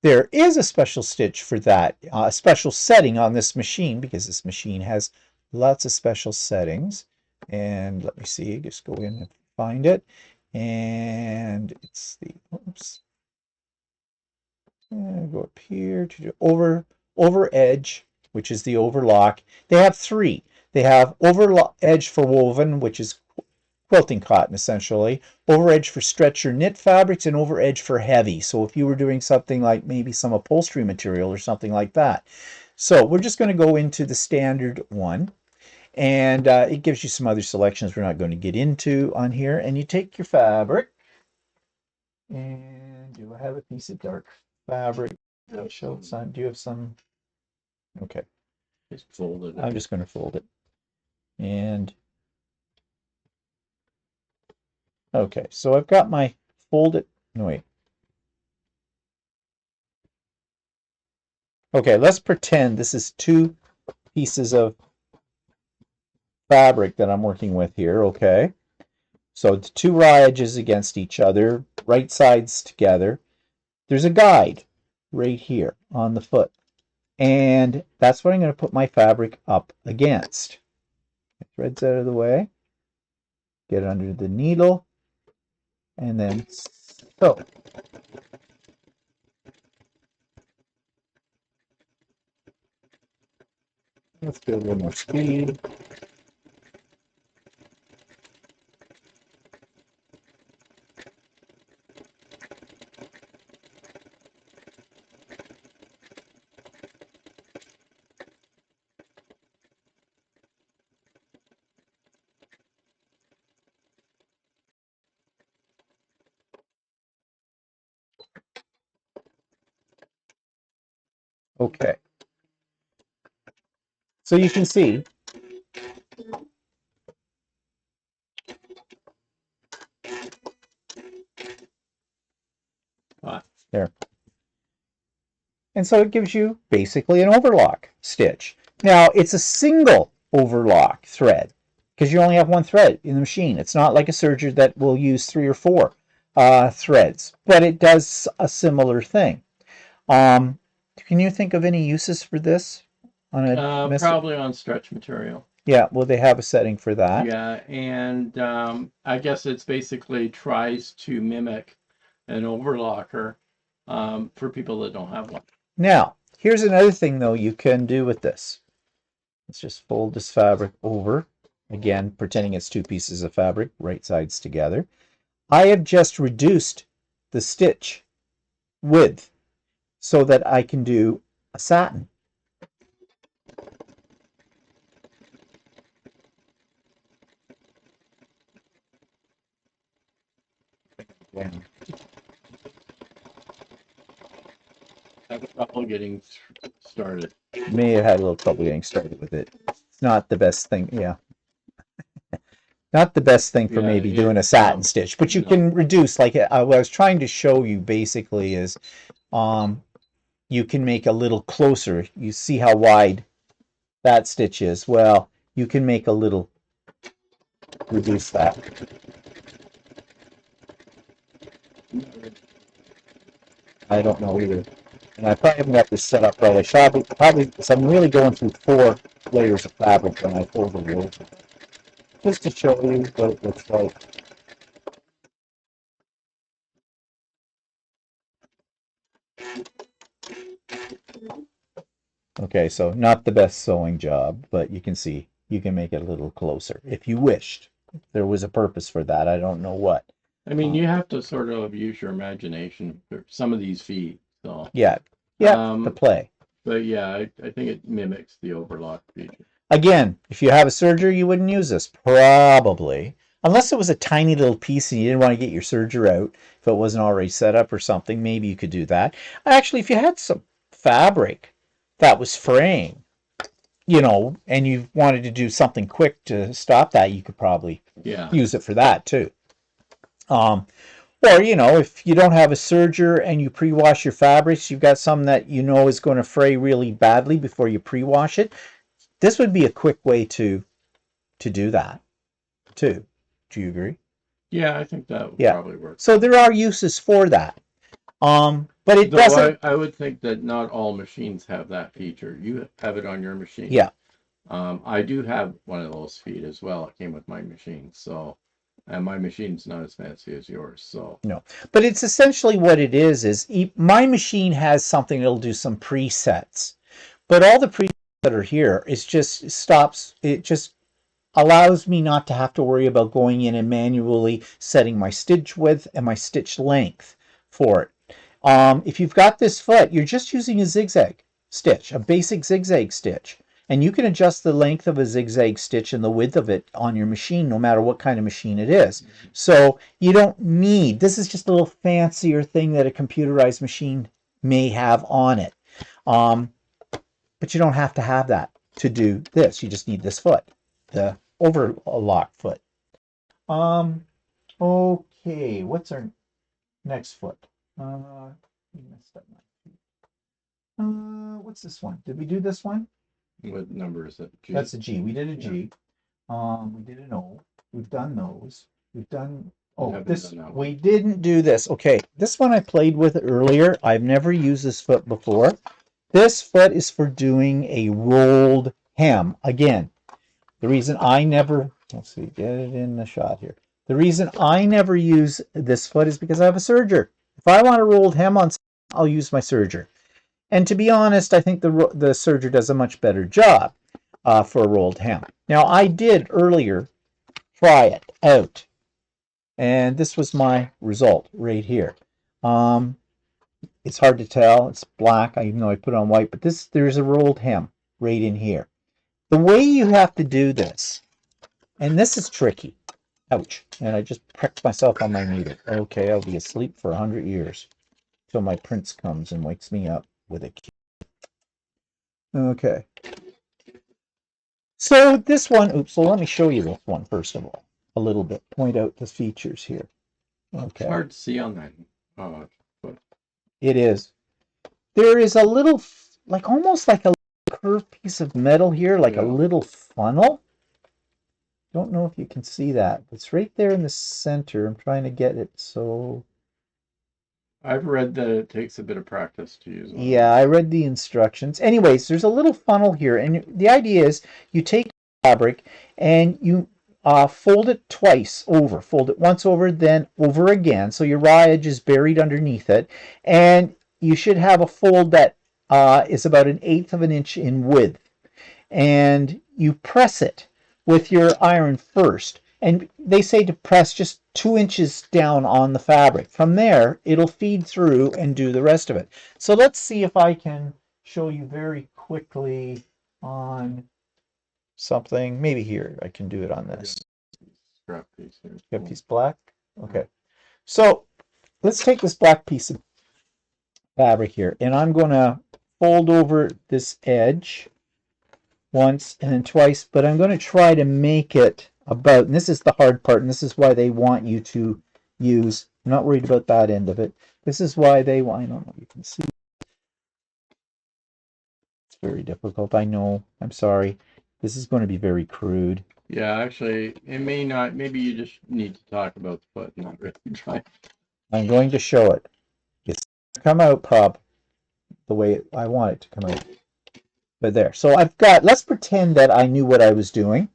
there is a special stitch for that, a special setting on this machine because this machine has lots of special settings. And let me see, just go in and find it. And it's the, oops, and go up here to over edge, which is the overlock. They have three. They have over edge for woven, which is quilting cotton essentially, over edge for stretch or knit fabrics, and over edge for heavy. So if you were doing something like maybe some upholstery material or something like that. So we're just going to go into the standard one, and it gives you some other selections we're not going to get into on here. And you take your fabric, and do I have a piece of dark fabric? Show some. Do you have some? Okay. Just fold it. I'm just going to fold it. And okay, so I've got my folded. No, wait. Okay, let's pretend this is two pieces of fabric that I'm working with here, okay? So it's two raw edges against each other, right sides together. There's a guide right here on the foot. And that's what I'm going to put my fabric up against. Threads out of the way. Get it under the needle. And then sew. Let's do a little more speed. Okay. So you can see there. And so it gives you basically an overlock stitch. Now it's a single overlock thread because you only have one thread in the machine. It's not like a serger that will use 3 or 4 threads, but it does a similar thing. Can you think of any uses for this on a domestic? Probably on stretch material. Yeah, well, they have a setting for that. Yeah, and I guess it's basically tries to mimic an overlocker for people that don't have one. Now, here's another thing though you can do with this. Let's just fold this fabric over. Again, pretending it's two pieces of fabric, right sides together. I have just reduced the stitch width so that I can do a satin. Yeah. I have trouble getting started. May have had a little trouble getting started with it. It's not the best thing, yeah. Not the best thing for maybe doing a satin stitch, but you can reduce, like what I was trying to show you basically is you can make a little closer. You see how wide that stitch is? Well, you can make a little, reduce that. I don't know either. And I probably haven't got this set up right. I should probably, because I'm really going through 4 layers of fabric when I fold the wool. Just to show you what it looks like. Okay, so not the best sewing job, but you can see you can make it a little closer if you wished. If there was a purpose for that. I don't know what. I mean, you have to sort of use your imagination for some of these feet. So yeah, the play. But yeah, I think it mimics the overlock feature. Again, if you have a serger, you wouldn't use this, probably. Unless it was a tiny little piece and you didn't want to get your serger out, if it wasn't already set up or something, maybe you could do that. Actually, if you had some fabric that was fraying, you know, and you wanted to do something quick to stop that, you could probably use it for that too. Or, you know, if you don't have a serger and you pre-wash your fabrics, you've got some that you know is going to fray really badly before you pre-wash it. This would be a quick way to do that too. Do you agree? Yeah, I think that would probably work. So there are uses for that. But it doesn't. I would think that not all machines have that feature. You have it on your machine. Yeah. I do have one of those feet as well. It came with my machine. So, and my machine's not as fancy as yours. So no, but it's essentially what it is my machine has something that'll do some presets, but all the presets that are here is just stops. It just allows me not to have to worry about going in and manually setting my stitch width and my stitch length for it. If you've got this foot, you're just using a zigzag stitch, a basic zigzag stitch. And you can adjust the length of a zigzag stitch and the width of it on your machine, no matter what kind of machine it is. So you don't need, this is just a little fancier thing that a computerized machine may have on it. But you don't have to have that to do this. You just need this foot, the overlock foot. Okay, what's our next foot? Messed up my feet. What's this one? Did we do this one? What number is it? G? That's a G. We did a G. We did an O. We've done those. We've done. Oh, this. We didn't do this. Okay, this one I played with earlier. I've never used this foot before. This foot is for doing a rolled hem. Again, the reason I never. Let's see. Get it in the shot here. The reason I never use this foot is because I have a serger. If I want a rolled hem on, I'll use my serger. And to be honest, I think the serger does a much better job for a rolled hem. Now, I did earlier try it out, and this was my result right here. It's hard to tell. It's black, even though I put it on white, but there's a rolled hem right in here. The way you have to do this, and this is tricky. Ouch. And I just pricked myself on my needle. Okay, I'll be asleep for 100 years till my prince comes and wakes me up with a key. Okay. So this one, oops, so let me show you this one first of all. A little bit. Point out the features here. Okay. It's hard to see on that. But it is. There is a little, like almost like a curved piece of metal here, like a little funnel. Don't know if you can see that. It's right there in the center. I'm trying to get it so... I've read that it takes a bit of practice to use one. Yeah, I read the instructions. Anyways, there's a little funnel here, and the idea is you take fabric and you fold it twice over. Fold it once over, then over again, so your raw edge is buried underneath it. And you should have a fold that is about 1/8 of an inch in width, and you press it with your iron first. And they say to press just 2 inches down on the fabric. From there, it'll feed through and do the rest of it. So let's see if I can show you very quickly on something. Maybe here, I can do it on this. Scrap piece here. You have piece black? Okay. So let's take this black piece of fabric here, and I'm going to fold over this edge once and then twice, but I'm going to try to make it about, and this is the hard part, and this is why they want you to use, I'm not worried about that end of it. This is why they want, I don't know if you can see. It's very difficult, I know. I'm sorry. This is going to be very crude. Yeah, actually, it may not. Maybe you just need to talk about the foot, not really try. I'm going to show it. It's come out the way I want it to come out. But there. So I've got, let's pretend that I knew what I was doing,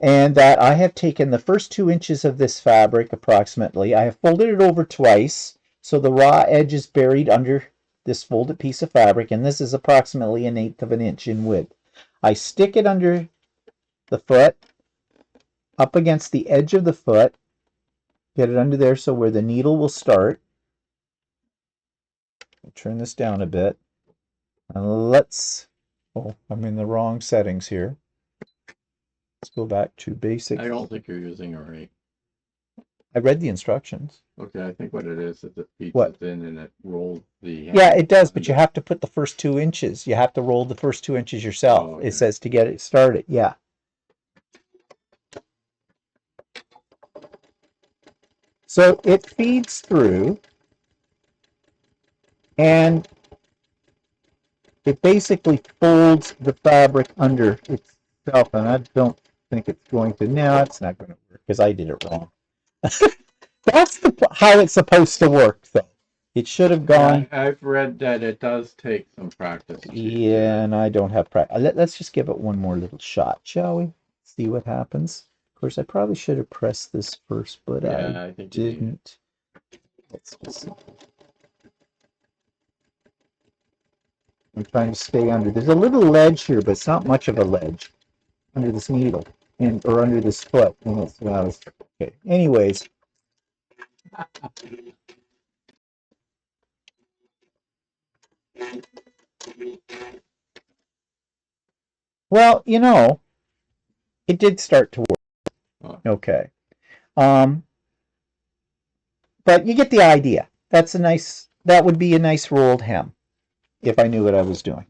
and that I have taken the first 2 inches of this fabric approximately. I have folded it over twice, so the raw edge is buried under this folded piece of fabric, and this is approximately 1/8 of an inch in width. I stick it under the foot, up against the edge of the foot, get it under there so where the needle will start. I'll turn this down a bit. And let's, oh, I'm in the wrong settings here. Let's go back to basic. I don't think you're using it right. I read the instructions. Okay, I think what it is it feeds What? it in and it rolls the. Yeah, it does, but you have to put the first 2 inches. You have to roll the first 2 inches yourself. Oh, okay. It says to get it started. Yeah. So it feeds through, and it basically folds the fabric under itself, and I don't think it's going to. No, it's not going to work because I did it wrong. That's how it's supposed to work, though. It should have gone. Yeah, I've read that it does take some practice. Yeah, and I don't have practice. Let's just give it one more little shot, shall we? See what happens. Of course, I probably should have pressed this first, but Yeah, I think didn't. Let's just see. I'm trying to stay under. There's a little ledge here, but it's not much of a ledge under this needle or under this foot. And it's, okay. Anyways. Well, it did start to work. Okay. But you get the idea. That would be a nice rolled hem if I knew what I was doing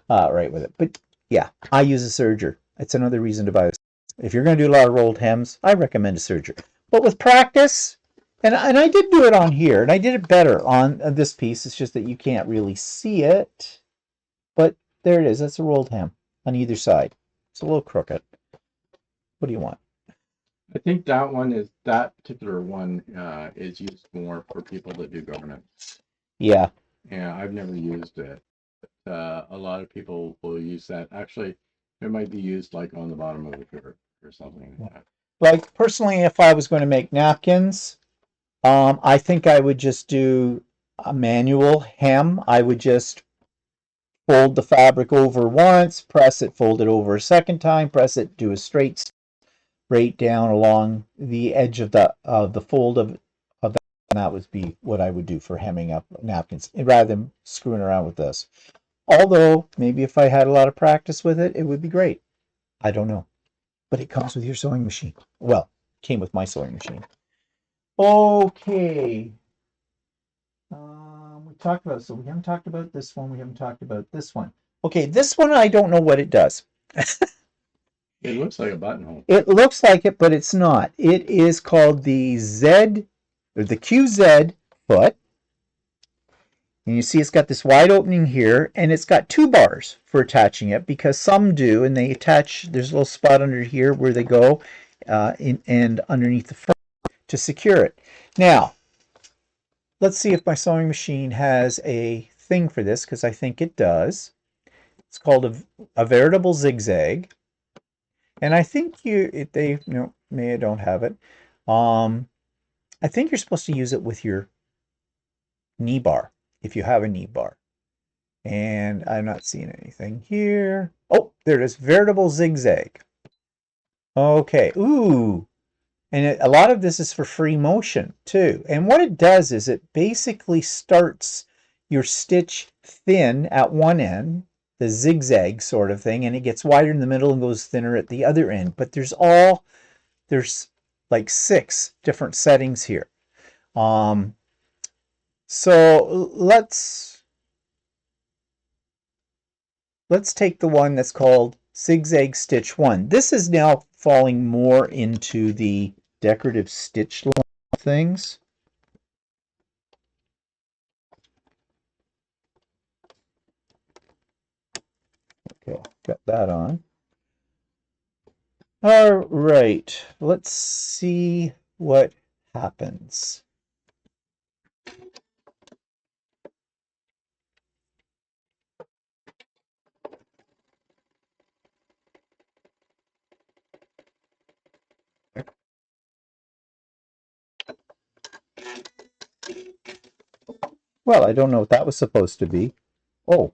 right with it. But yeah, I use a serger. It's another reason to buy this. If you're going to do a lot of rolled hems, I recommend a serger. But with practice, and I did do it on here, and I did it better on this piece. It's just that you can't really see it. But there it is. That's a rolled hem on either side. It's a little crooked. What do you want? I think that particular one is used more for people that do governance. Yeah. Yeah, I've never used it. A lot of people will use that. Actually, it might be used like on the bottom of a shirt or something. Yeah. Like personally, if I was going to make napkins, I think I would just do a manual hem. I would just fold the fabric over once, press it, fold it over a second time, press it, do a straight down along the edge of the fold of that. And that would be what I would do for hemming up napkins, rather than screwing around with this. Although maybe if I had a lot of practice with it, it would be great. I don't know. But it comes with your sewing machine. Well, it came with my sewing machine. Okay. We talked about, so we haven't talked about this one. We haven't talked about this one. Okay, this one I don't know what it does. It looks like a buttonhole. It looks like it, but it's not. It is called the QZ foot. And you see it's got this wide opening here, and it's got 2 bars for attaching it, because some do, and they attach, there's a little spot under here where they go, and underneath the front to secure it. Now, let's see if my sewing machine has a thing for this, because I think it does. It's called a veritable zigzag. And I think they don't have it. I think you're supposed to use it with your knee bar. if you have a knee bar. And I'm not seeing anything here. Oh, there it is. Veritable zigzag. Okay. Ooh. And a lot of this is for free motion too. And what it does is it basically starts your stitch thin at one end, the zigzag sort of thing, and it gets wider in the middle and goes thinner at the other end. But there's like 6 different settings here. So let's take the one that's called Zigzag Stitch 1. This is now falling more into the decorative stitch things. Okay, got that on. All right, let's see what happens. Well, I don't know what that was supposed to be. Oh,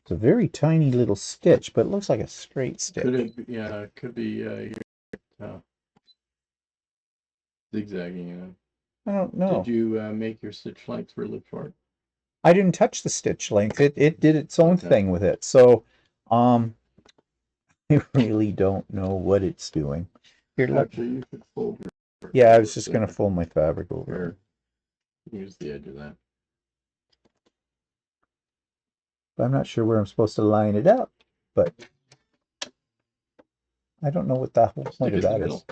it's a very tiny little stitch, but it looks like a straight stitch. Could it be, yeah, it could be zigzagging. I don't know. Did you make your stitch length really short? I didn't touch the stitch length. It did its own thing with it. So, I really don't know what it's doing. Here, Actually, you could fold your... Yeah, I was just going to fold my fabric over. Here, use the edge of that. I'm not sure where I'm supposed to line it up, but I don't know what the whole point of that is.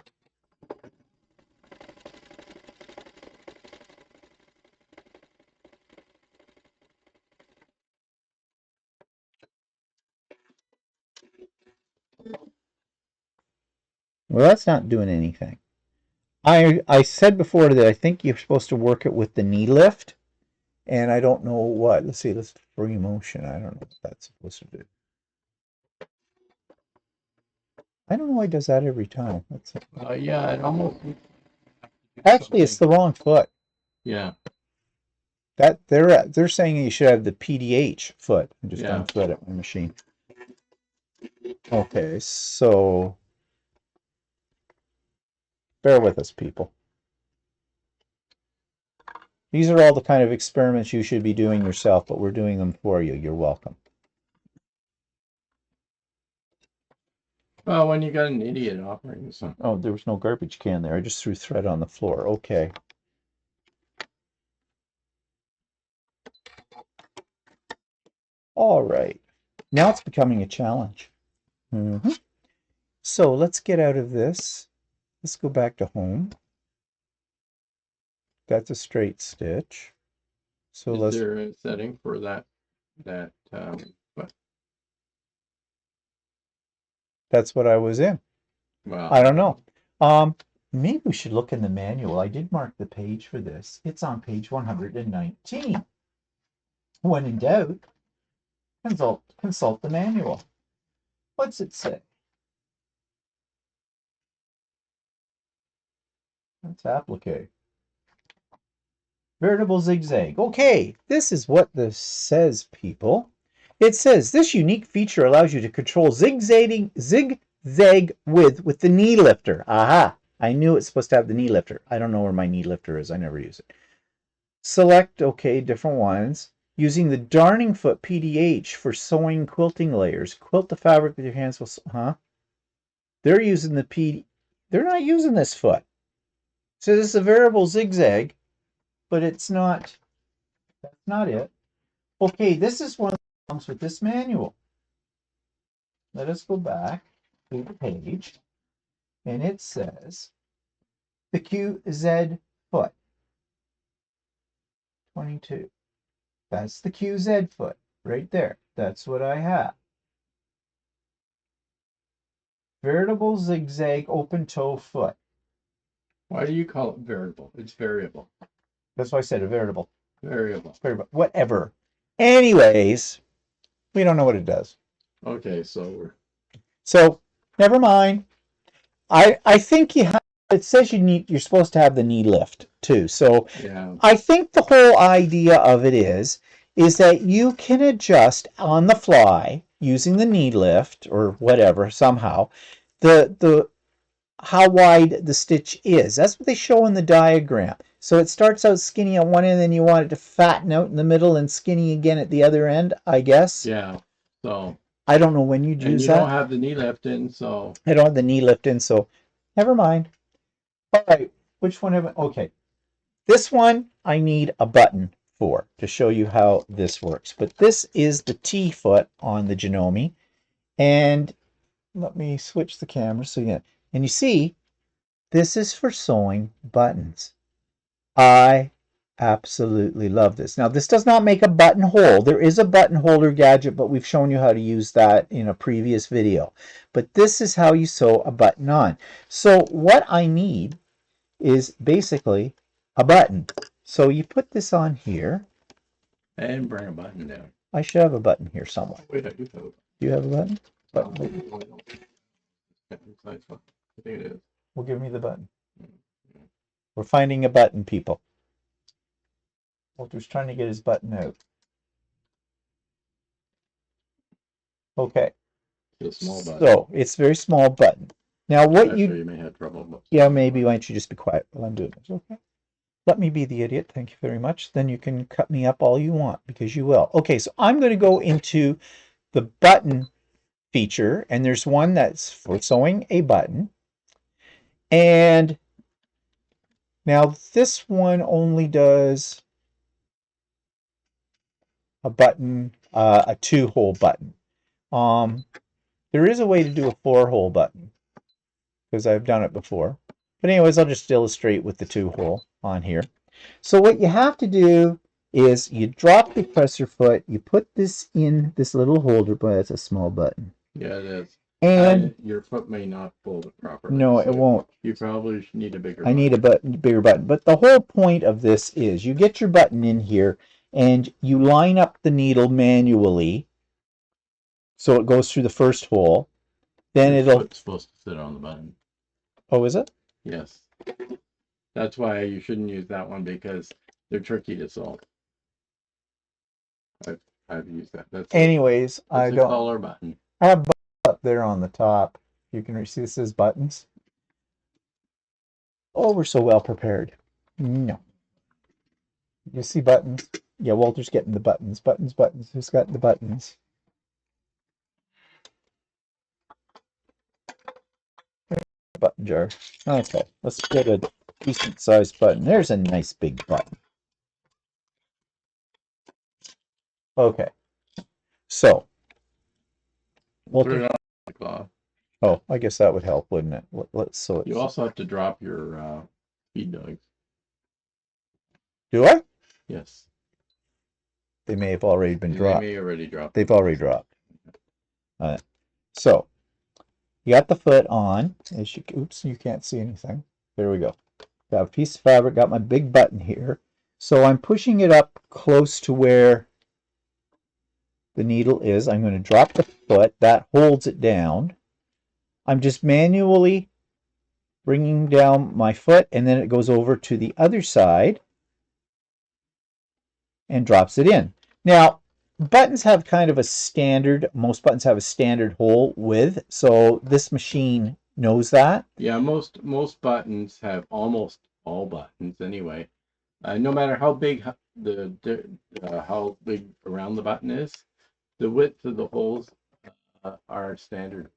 Well, that's not doing anything. I said before that I think you're supposed to work it with the knee lift, and I don't know what. Let's see, let's free motion. I don't know what that's supposed to do. I don't know why it does that every time. Yeah, it almost... Actually, it's the wrong foot. Yeah. That they're saying you should have the PDH foot. I'm just Yeah. unthread at my machine. Okay, so bear with us, people. These are all the kind of experiments you should be doing yourself, but we're doing them for you. You're welcome. Well, when you got an idiot operating something. Oh, there was no garbage can there. I just threw thread on the floor. Okay. All right. Now it's becoming a challenge. So let's get out of this. Let's go back to home. That's a straight stitch. So Is there a setting for that what? That's what I was in. Well, I don't know. Maybe we should look in the manual. I did mark the page for this. It's on page 119. When in doubt, consult the manual. What's it say? That's applique. Veritable zigzag. Okay, this is what this says, people. It says this unique feature allows you to control zigzag width with the knee lifter. Aha! I knew it's supposed to have the knee lifter. I don't know where my knee lifter is. I never use it. Select, okay, different ones. Using the darning foot PDH for sewing quilting layers. Quilt the fabric with your hands. They're using the They're not using this foot. So this is a variable zigzag, but it's not. That's not it. Okay, this is one that comes with this manual. Let us go back to the page, and it says the QZ foot. 22. That's the QZ foot right there. That's what I have. Veritable zigzag open toe foot. Why do you call it variable? It's variable. That's why I said a veritable. Variable. Whatever. Anyways, we don't know what it does. Okay, so never mind. I think you have it says you're supposed to have the knee lift too. So Yeah. I think the whole idea of it is that you can adjust on the fly using the knee lift or whatever somehow the how wide the stitch is. That's what they show in the diagram. So it starts out skinny at one end, and then you want it to fatten out in the middle and skinny again at the other end, I guess. Yeah. So. I don't know when you'd And use you that. don't have the knee lift in, so. I don't have the knee lift in, so never mind. All right, which one have I? Okay, this one I need a button for to show you how this works. But this is the T foot on the Janome, and let me switch the camera so you. And you see, this is for sewing buttons. I absolutely love this. Now, this does not make a buttonhole. There is a button holder gadget, but we've shown you how to use that in a previous video. But this is how you sew a button on. So what I need is basically a button. So you put this on here. And bring a button down. I should have a button here somewhere. Wait, I do have a Do you have a button? I think it is. Well, give me the button. We're finding a button, people. Walter's trying to get his button out. Okay. It's a small button. So it's a very small button. Now what Actually, you may have trouble. But yeah, maybe why don't you just be quiet while I'm doing this, okay? Let me be the idiot. Thank you very much. Then you can cut me up all you want because you will. Okay, so I'm going to go into the button feature, and there's one that's for sewing a button. And now this one only does a button, a 2-hole button. There is a way to do a 4-hole button because I've done it before. But anyways, I'll just illustrate with the 2-hole on here. So what you have to do is you drop the presser foot, you put this in this little holder, but it's a small button. yeah, it is. And your foot may not fold it properly. no, so it won't. You probably need a bigger I need a bigger button. But the whole point of this is you get your button in here and you line up the needle manually so it goes through the first hole. Then It's supposed to sit on the button. Oh, is it? Yes. That's why you shouldn't use that one because they're tricky to sew. I've used that. Anyways, I don't. Collar button. I have buttons up there on the top. You can see this is buttons. Oh, we're so well prepared. No. You see buttons? Yeah, Walter's getting the buttons. Buttons, buttons. Who's got the buttons? Button jar. Okay, let's get a decent sized button. There's a nice big button. Okay. So, Walter. Oh, I guess that would help, wouldn't it? Let's sew it. You also have to drop your feed dogs. Do I? Yes. They may have already been dropped. They may already dropped. They've already dropped. So, you got the foot on. As you, oops, you can't see anything. There we go. Got a piece of fabric, got my big button here. So I'm pushing it up close to where the needle is. I'm going to drop the foot. That holds it down. I'm just manually bringing down my foot, and then it goes over to the other side and drops it in. Now, buttons have kind of a standard, most buttons have a standard hole width, so this machine knows that. Yeah, most buttons have, almost all buttons anyway. No matter how big how big around the button is, the width of the holes are standard.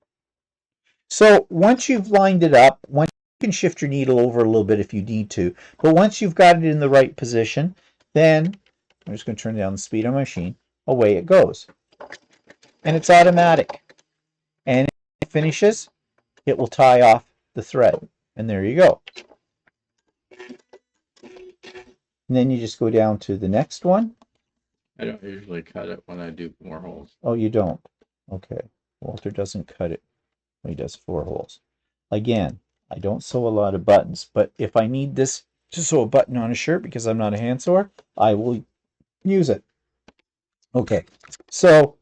So once you've lined it up, you can shift your needle over a little bit if you need to, but once you've got it in the right position, then I'm just going to turn down the speed on my machine. Away it goes. And it's automatic. And if it finishes, it will tie off the thread. And there you go. And then you just go down to the next one. I don't usually cut it when I do 4 holes. Oh, you don't? Okay. Walter doesn't cut it when he does 4 holes. Again, I don't sew a lot of buttons, but if I need this to sew a button on a shirt because I'm not a hand sewer, I will use it. Okay, so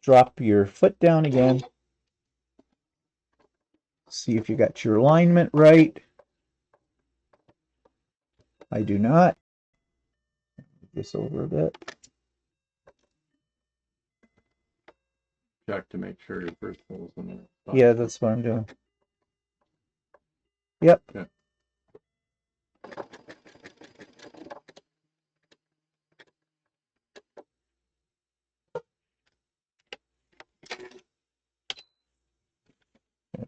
drop your foot down again. See if you got your alignment right. I do not. Move this over a bit. Check to make sure your first hole's in there. Yeah, that's what I'm doing. Yep. Yeah.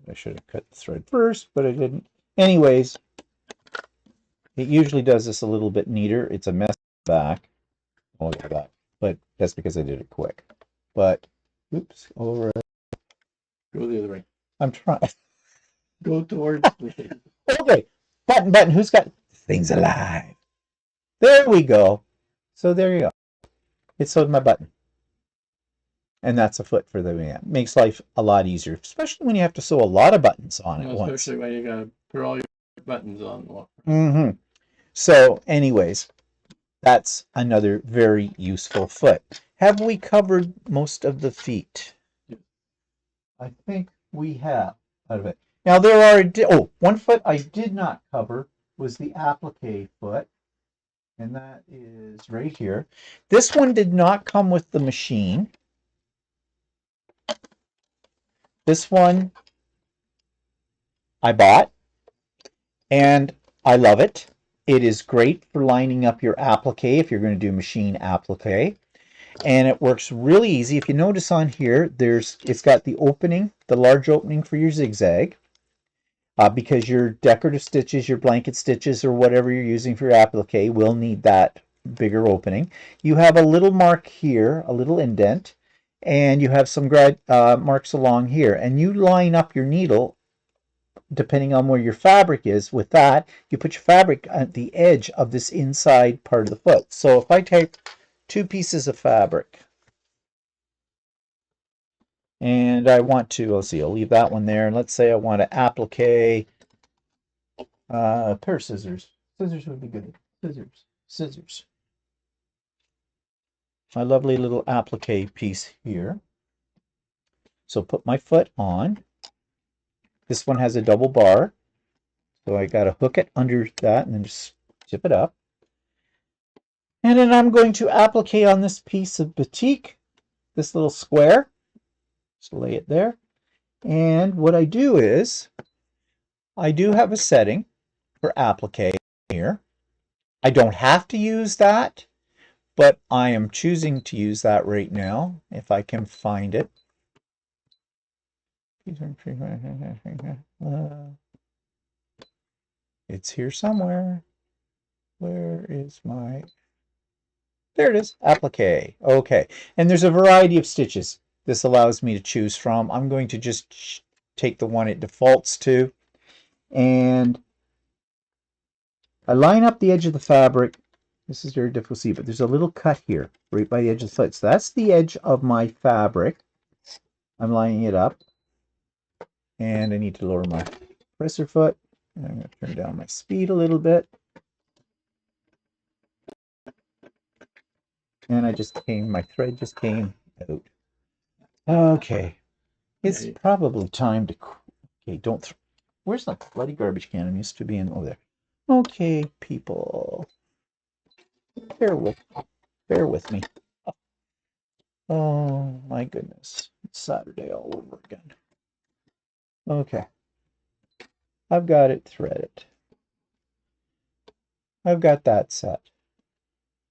I should have cut the thread first, but I didn't. Anyways, it usually does this a little bit neater. It's a mess back. Oh, look at that. But that's because I did it quick. But, oops, all right. Go the other way. I'm trying. Go towards me. Okay, button. Who's got things alive? There we go. So there you go. It sewed my button. And that's a foot for the man. Makes life a lot easier, especially when you have to sew a lot of buttons on at once. Especially when you gotta put all your buttons on. Mm-hmm. So, anyways, that's another very useful foot. Have we covered most of the feet? I think we have out of it. Now there are one foot I did not cover was the applique foot, and that is right here. This one did not come with the machine. This one I bought, and I love it. It is great for lining up your applique if you're going to do machine applique. And it works really easy. If you notice on here, it's got the opening, the large opening for your zigzag. Because your decorative stitches, your blanket stitches, or whatever you're using for your applique will need that bigger opening. You have a little mark here, a little indent, and you have some marks along here. And you line up your needle depending on where your fabric is. With that, you put your fabric at the edge of this inside part of the foot. So if I take 2 pieces of fabric, and I want to, let's see, I'll leave that one there, and let's say I want to applique a pair of scissors. Scissors would be good. Scissors. My lovely little applique piece here. So put my foot on. This one has a double bar, so I got to hook it under that and then just zip it up. And then I'm going to applique on this piece of batik, this little square. Just lay it there. And what I do is, I do have a setting for applique here. I don't have to use that, but I am choosing to use that right now, if I can find it. It's here somewhere. Where is my... There it is, applique. Okay, and there's a variety of stitches this allows me to choose from. I'm going to just take the one it defaults to, and I line up the edge of the fabric. This is very difficult to see, but there's a little cut here, right by the edge of the foot. So that's the edge of my fabric. I'm lining it up, and I need to lower my presser foot. And I'm going to turn down my speed a little bit. And my thread just came out. Okay. It's probably time to, okay, where's the bloody garbage can? I'm used to being over there. Okay, people. Bear with me. Oh, my goodness. It's Saturday all over again. Okay. I've got it threaded. I've got that set.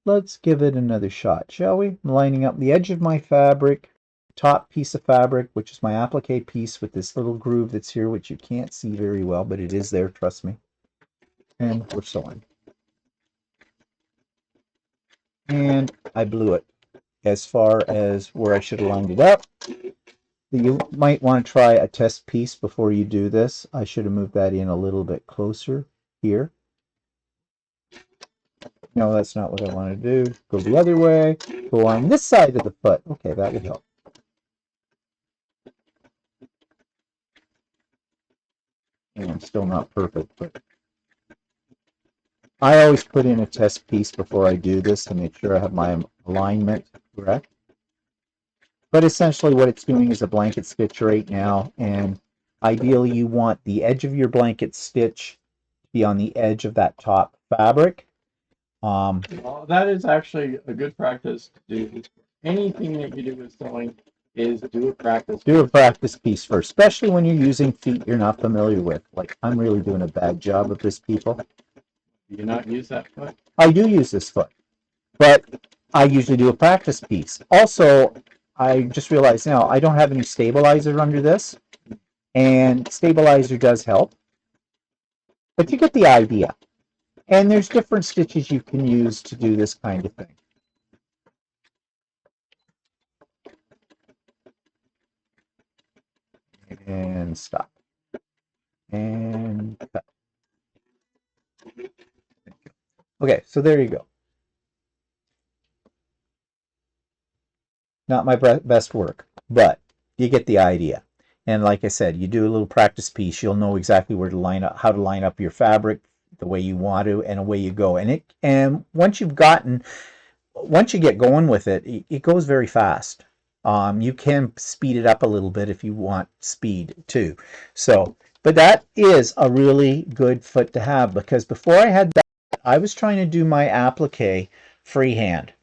Let's give it another shot, shall we? I'm lining up the edge of my fabric, top piece of fabric, which is my applique piece with this little groove that's here, which you can't see very well, but it is there, trust me. And we're sewing. And I blew it as far as where I should have lined it up. You might want to try a test piece before you do this. I should have moved that in a little bit closer here. No, that's not what I want to do. Go the other way. Go on this side of the foot. Okay, that would help. And still not perfect, but I always put in a test piece before I do this to make sure I have my alignment correct. But essentially what it's doing is a blanket stitch right now, and Ideally, you want the edge of your blanket stitch to be on the edge of that top fabric. Well, that is actually a good practice to do. Anything that you do with sewing is do a practice. Do a practice piece first, especially when you're using feet you're not familiar with. Like, I'm really doing a bad job of this, people. Do you not use that foot? I do use this foot, but I usually do a practice piece. Also, I just realized now I don't have any stabilizer under this, and stabilizer does help, but you get the idea. And there's different stitches you can use to do this kind of thing. And stop. And cut. Okay, so there you go. Not my best work, but you get the idea. And like I said, you do a little practice piece, you'll know exactly where to line up, how to line up your fabric the way you want to, and away you go. And once you get going with it, it goes very fast. You can speed it up a little bit if you want speed too. So, but that is a really good foot to have, because before I had that, I was trying to do my applique freehand.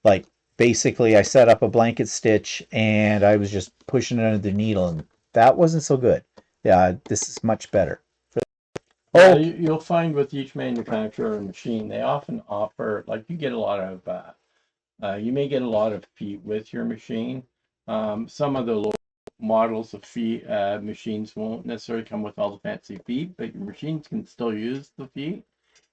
Like, basically, I set up a blanket stitch and I was just pushing it under the needle, and that wasn't so good. Yeah, this is much better. Oh, you'll find with each manufacturer and machine, they often offer, like, you get a lot of you may get a lot of feet with your machine. Some of the low models of feet machines won't necessarily come with all the fancy feet, but your machines can still use the feet.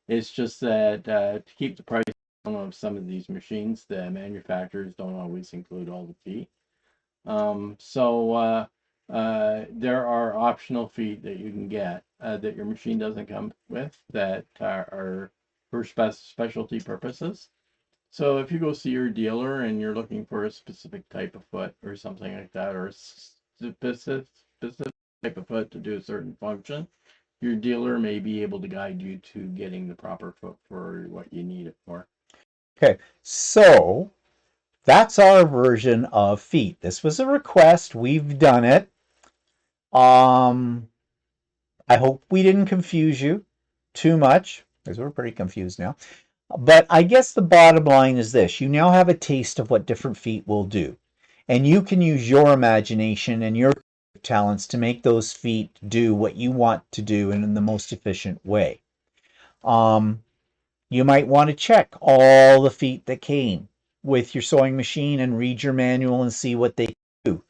It's just that to keep the price down of some of these machines, the manufacturers don't always include all the feet. There are optional feet that you can get that your machine doesn't come with that are for specialty purposes. So if you go see your dealer and you're looking for a specific type of foot or something like that, or a specific type of foot to do a certain function, your dealer may be able to guide you to getting the proper foot for what you need it for. Okay, so that's our version of feet. This was a request. We've done it. I hope we didn't confuse you too much, because we're pretty confused now. But I guess the bottom line is this. You now have a taste of what different feet will do. And you can use your imagination and your talents to make those feet do what you want to do in the most efficient way. You might want to check all the feet that came with your sewing machine and read your manual and see what they do.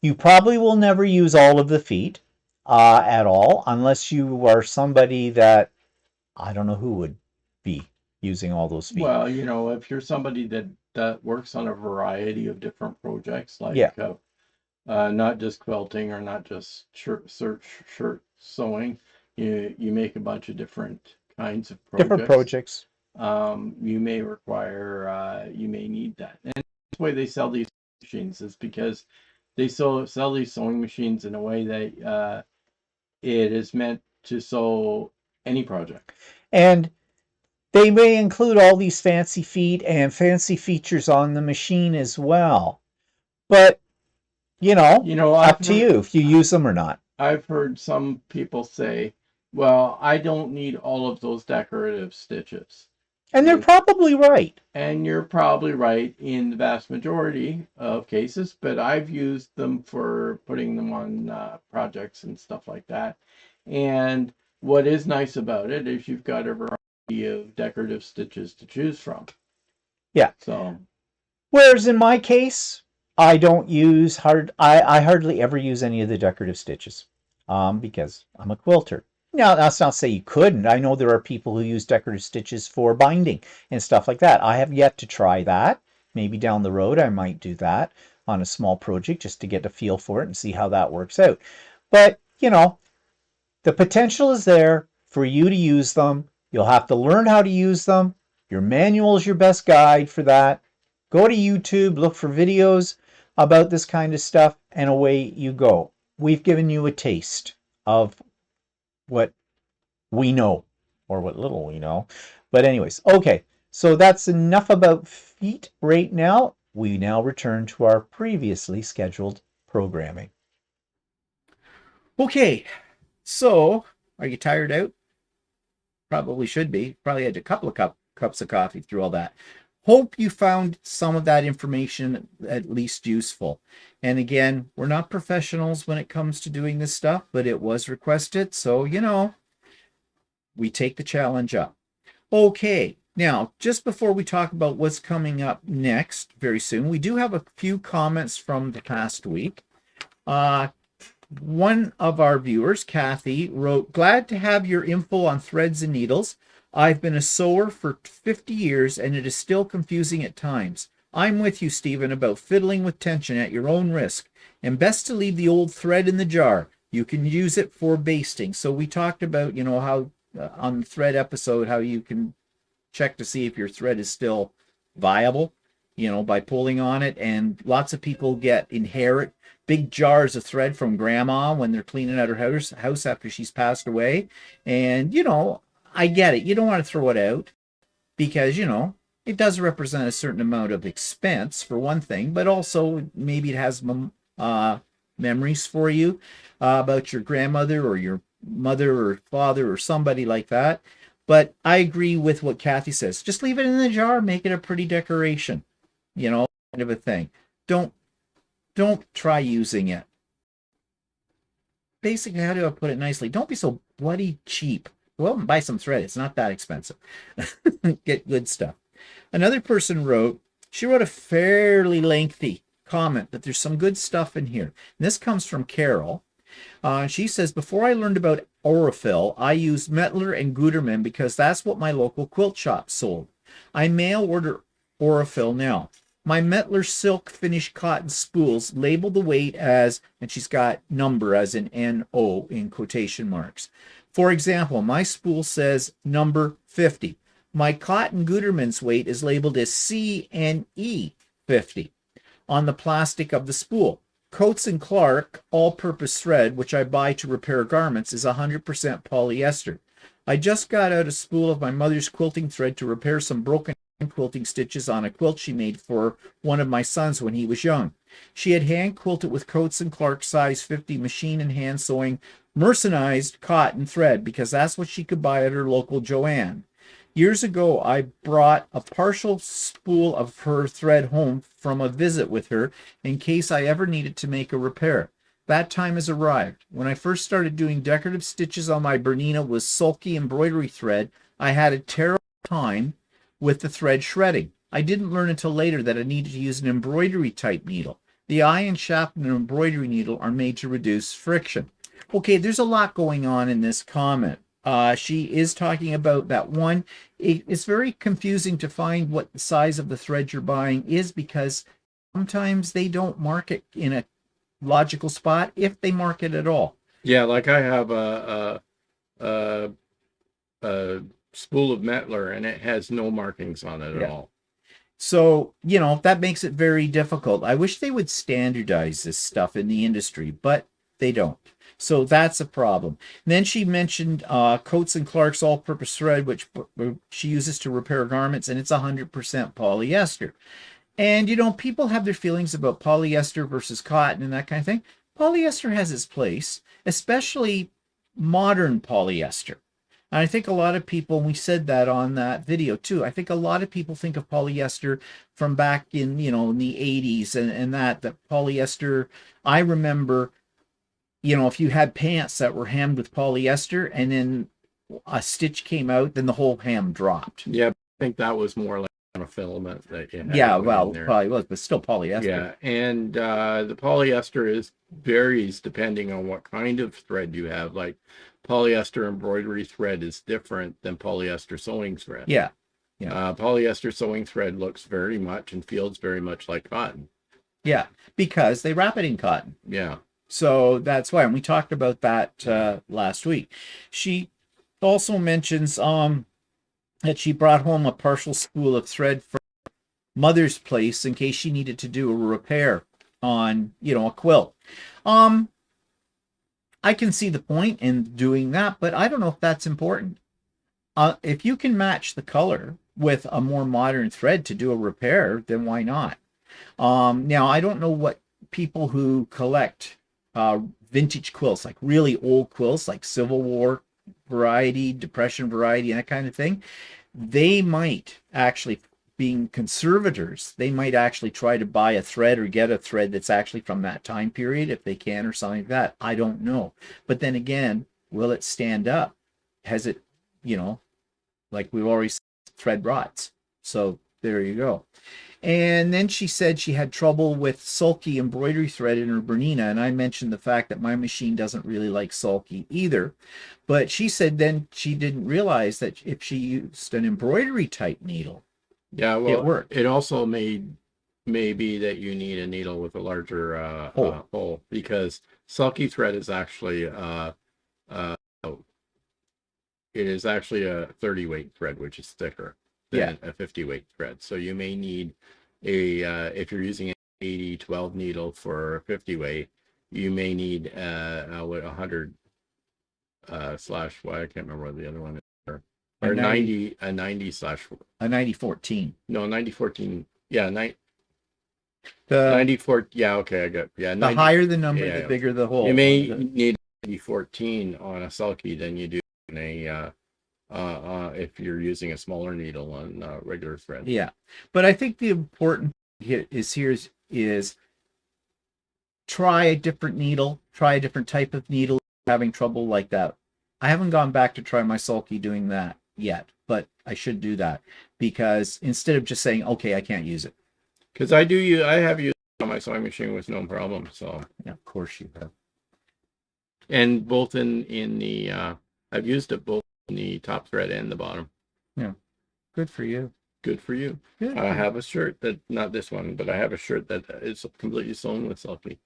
You probably will never use all of the feet at all, unless you are somebody that, I don't know who would be using all those feet. Well, if you're somebody that works on a variety of different projects, like Yeah. Not just quilting or not just shirt sewing, you make a bunch of different kinds of projects. Different projects. You may need that. And that's why they sell these machines, is because they sell these sewing machines in a way that it is meant to sew any project. And they may include all these fancy feet and fancy features on the machine as well. But, up to you if you use them or not. I've heard some people say, well, I don't need all of those decorative stitches. And they're probably right. And you're probably right in the vast majority of cases, but I've used them for putting them on projects and stuff like that. And what is nice about it is you've got a variety of decorative stitches to choose from. Yeah. So, whereas in my case, I don't use I hardly ever use any of the decorative stitches, because I'm a quilter. Now, that's not to say you couldn't. I know there are people who use decorative stitches for binding and stuff like that. I have yet to try that. Maybe down the road I might do that on a small project just to get a feel for it and see how that works out. But, the potential is there for you to use them. You'll have to learn how to use them. Your manual is your best guide for that. Go to YouTube, look for videos about this kind of stuff, and away you go. We've given you a taste of what we know, or what little we know. But anyways, okay, so that's enough about feet right now. We now return to our previously scheduled programming. Okay, so are you tired out? Probably should be. Probably had a couple of cups of coffee through all that. Hope you found some of that information at least useful. And again, we're not professionals when it comes to doing this stuff, but it was requested. So, we take the challenge up. Okay, now, just before we talk about what's coming up next very soon, we do have a few comments from the past week. One of our viewers, Kathy, wrote, "Glad to have your info on threads and needles. I've been a sewer for 50 years and it is still confusing at times. I'm with you, Stephen, about fiddling with tension at your own risk. And best to leave the old thread in the jar. You can use it for basting." So we talked about, how on the thread episode, how you can check to see if your thread is still viable, by pulling on it. And lots of people inherit big jars of thread from grandma when they're cleaning out her house after she's passed away. And, I get it. You don't want to throw it out because, it does represent a certain amount of expense for one thing, but also maybe it has memories for you about your grandmother or your mother or father or somebody like that. But I agree with what Kathy says. Just leave it in the jar, make it a pretty decoration, kind of a thing. Don't try using it. Basically, how do I put it nicely? Don't be so bloody cheap. Well, buy some thread. It's not that expensive. Get good stuff. Another person she wrote a fairly lengthy comment, but there's some good stuff in here. And this comes from Carol. She says, "Before I learned about Aurifil, I used Mettler and Gutermann because that's what my local quilt shop sold. I mail order Aurifil now. My Mettler silk finished cotton spools label the weight as," and she's got number as in NO in quotation marks. "For example, my spool says number 50. My cotton Gutermann's weight is labeled as CNE 50 on the plastic of the spool. Coates & Clark all-purpose thread, which I buy to repair garments, is 100% polyester. I just got out a spool of my mother's quilting thread to repair some broken quilting stitches on a quilt she made for one of my sons when he was young. She had hand quilted with Coates & Clark size 50 machine and hand sewing mercerized cotton thread because that's what she could buy at her local Joann. Years ago, I brought a partial spool of her thread home from a visit with her in case I ever needed to make a repair. That time has arrived. When I first started doing decorative stitches on my Bernina with sulky embroidery thread, I had a terrible time with the thread shredding. I didn't learn until later that I needed to use an embroidery type needle. The eye and shaft of an embroidery needle are made to reduce friction." Okay, there's a lot going on in this comment. She is talking about that one. It's very confusing to find what the size of the thread you're buying is because sometimes they don't mark it in a logical spot, if they mark it at all. Yeah, like I have a spool of Mettler and it has no markings on it at all. So, that makes it very difficult. I wish they would standardize this stuff in the industry, but they don't. So that's a problem. And then she mentioned Coates & Clark's all-purpose thread, which she uses to repair garments, and it's 100% polyester. And, people have their feelings about polyester versus cotton and that kind of thing. Polyester has its place, especially modern polyester. And I think a lot of people, and we said that on that video too, I think a lot of people think of polyester from back in, in the 80s and that polyester, I remember, if you had pants that were hemmed with polyester and then a stitch came out, then the whole hem dropped. Yeah, I think that was more like a filament that you had. Yeah, well, probably was, but still polyester. Yeah, and the polyester varies depending on what kind of thread you have. Like polyester embroidery thread is different than polyester sewing thread. Yeah. Polyester sewing thread looks very much and feels very much like cotton. Yeah, because they wrap it in cotton. Yeah. So that's why, and we talked about that last week. She also mentions that she brought home a partial spool of thread from mother's place in case she needed to do a repair on, a quilt. I can see the point in doing that, but I don't know if that's important. If you can match the color with a more modern thread to do a repair, then why not? Now, I don't know what people who collect vintage quilts, like really old quilts, like Civil War variety, Depression variety, and that kind of thing, they might actually, being conservators, they might actually try to buy a thread or get a thread that's actually from that time period if they can, or something like that. I don't know. But then again, will it stand up? Has it, like we've already said, thread rots. So there you go. And then she said she had trouble with sulky embroidery thread in her Bernina. And I mentioned the fact that my machine doesn't really like sulky either. But she said then she didn't realize that if she used an embroidery type needle, Yeah, it well, worked. it also may be that you need a needle with a larger Hole. hole, because sulky thread is actually uh, it is actually a 30 weight thread, which is thicker Yeah. than a 50 weight thread. So you may need a if you're using an 80-12 needle for 50 weight, you may need a 100 slash, I can't remember what the other one is, A or 90 90 slash, a 9014. no, 9014, yeah, The 94, yeah, okay, I got, yeah, the 90, higher the number, yeah, the yeah. bigger the hole. You may need 9014 on a sulky than you do in a if you're using a smaller needle on regular thread. Yeah. But I think the important here is try a different needle, try a different type of needle. If you're having trouble like that. I haven't gone back to try my sulky doing that yet, but I should do that, because instead of just saying, okay, I can't use it. Because I have used it on my sewing machine with no problem. So Yeah, of course you have. and both in the I've used it both in the top thread and the bottom. Yeah. Good for you. Good for you. Good. I have a shirt that, not this one, but I have a shirt that is completely sewn with sulky.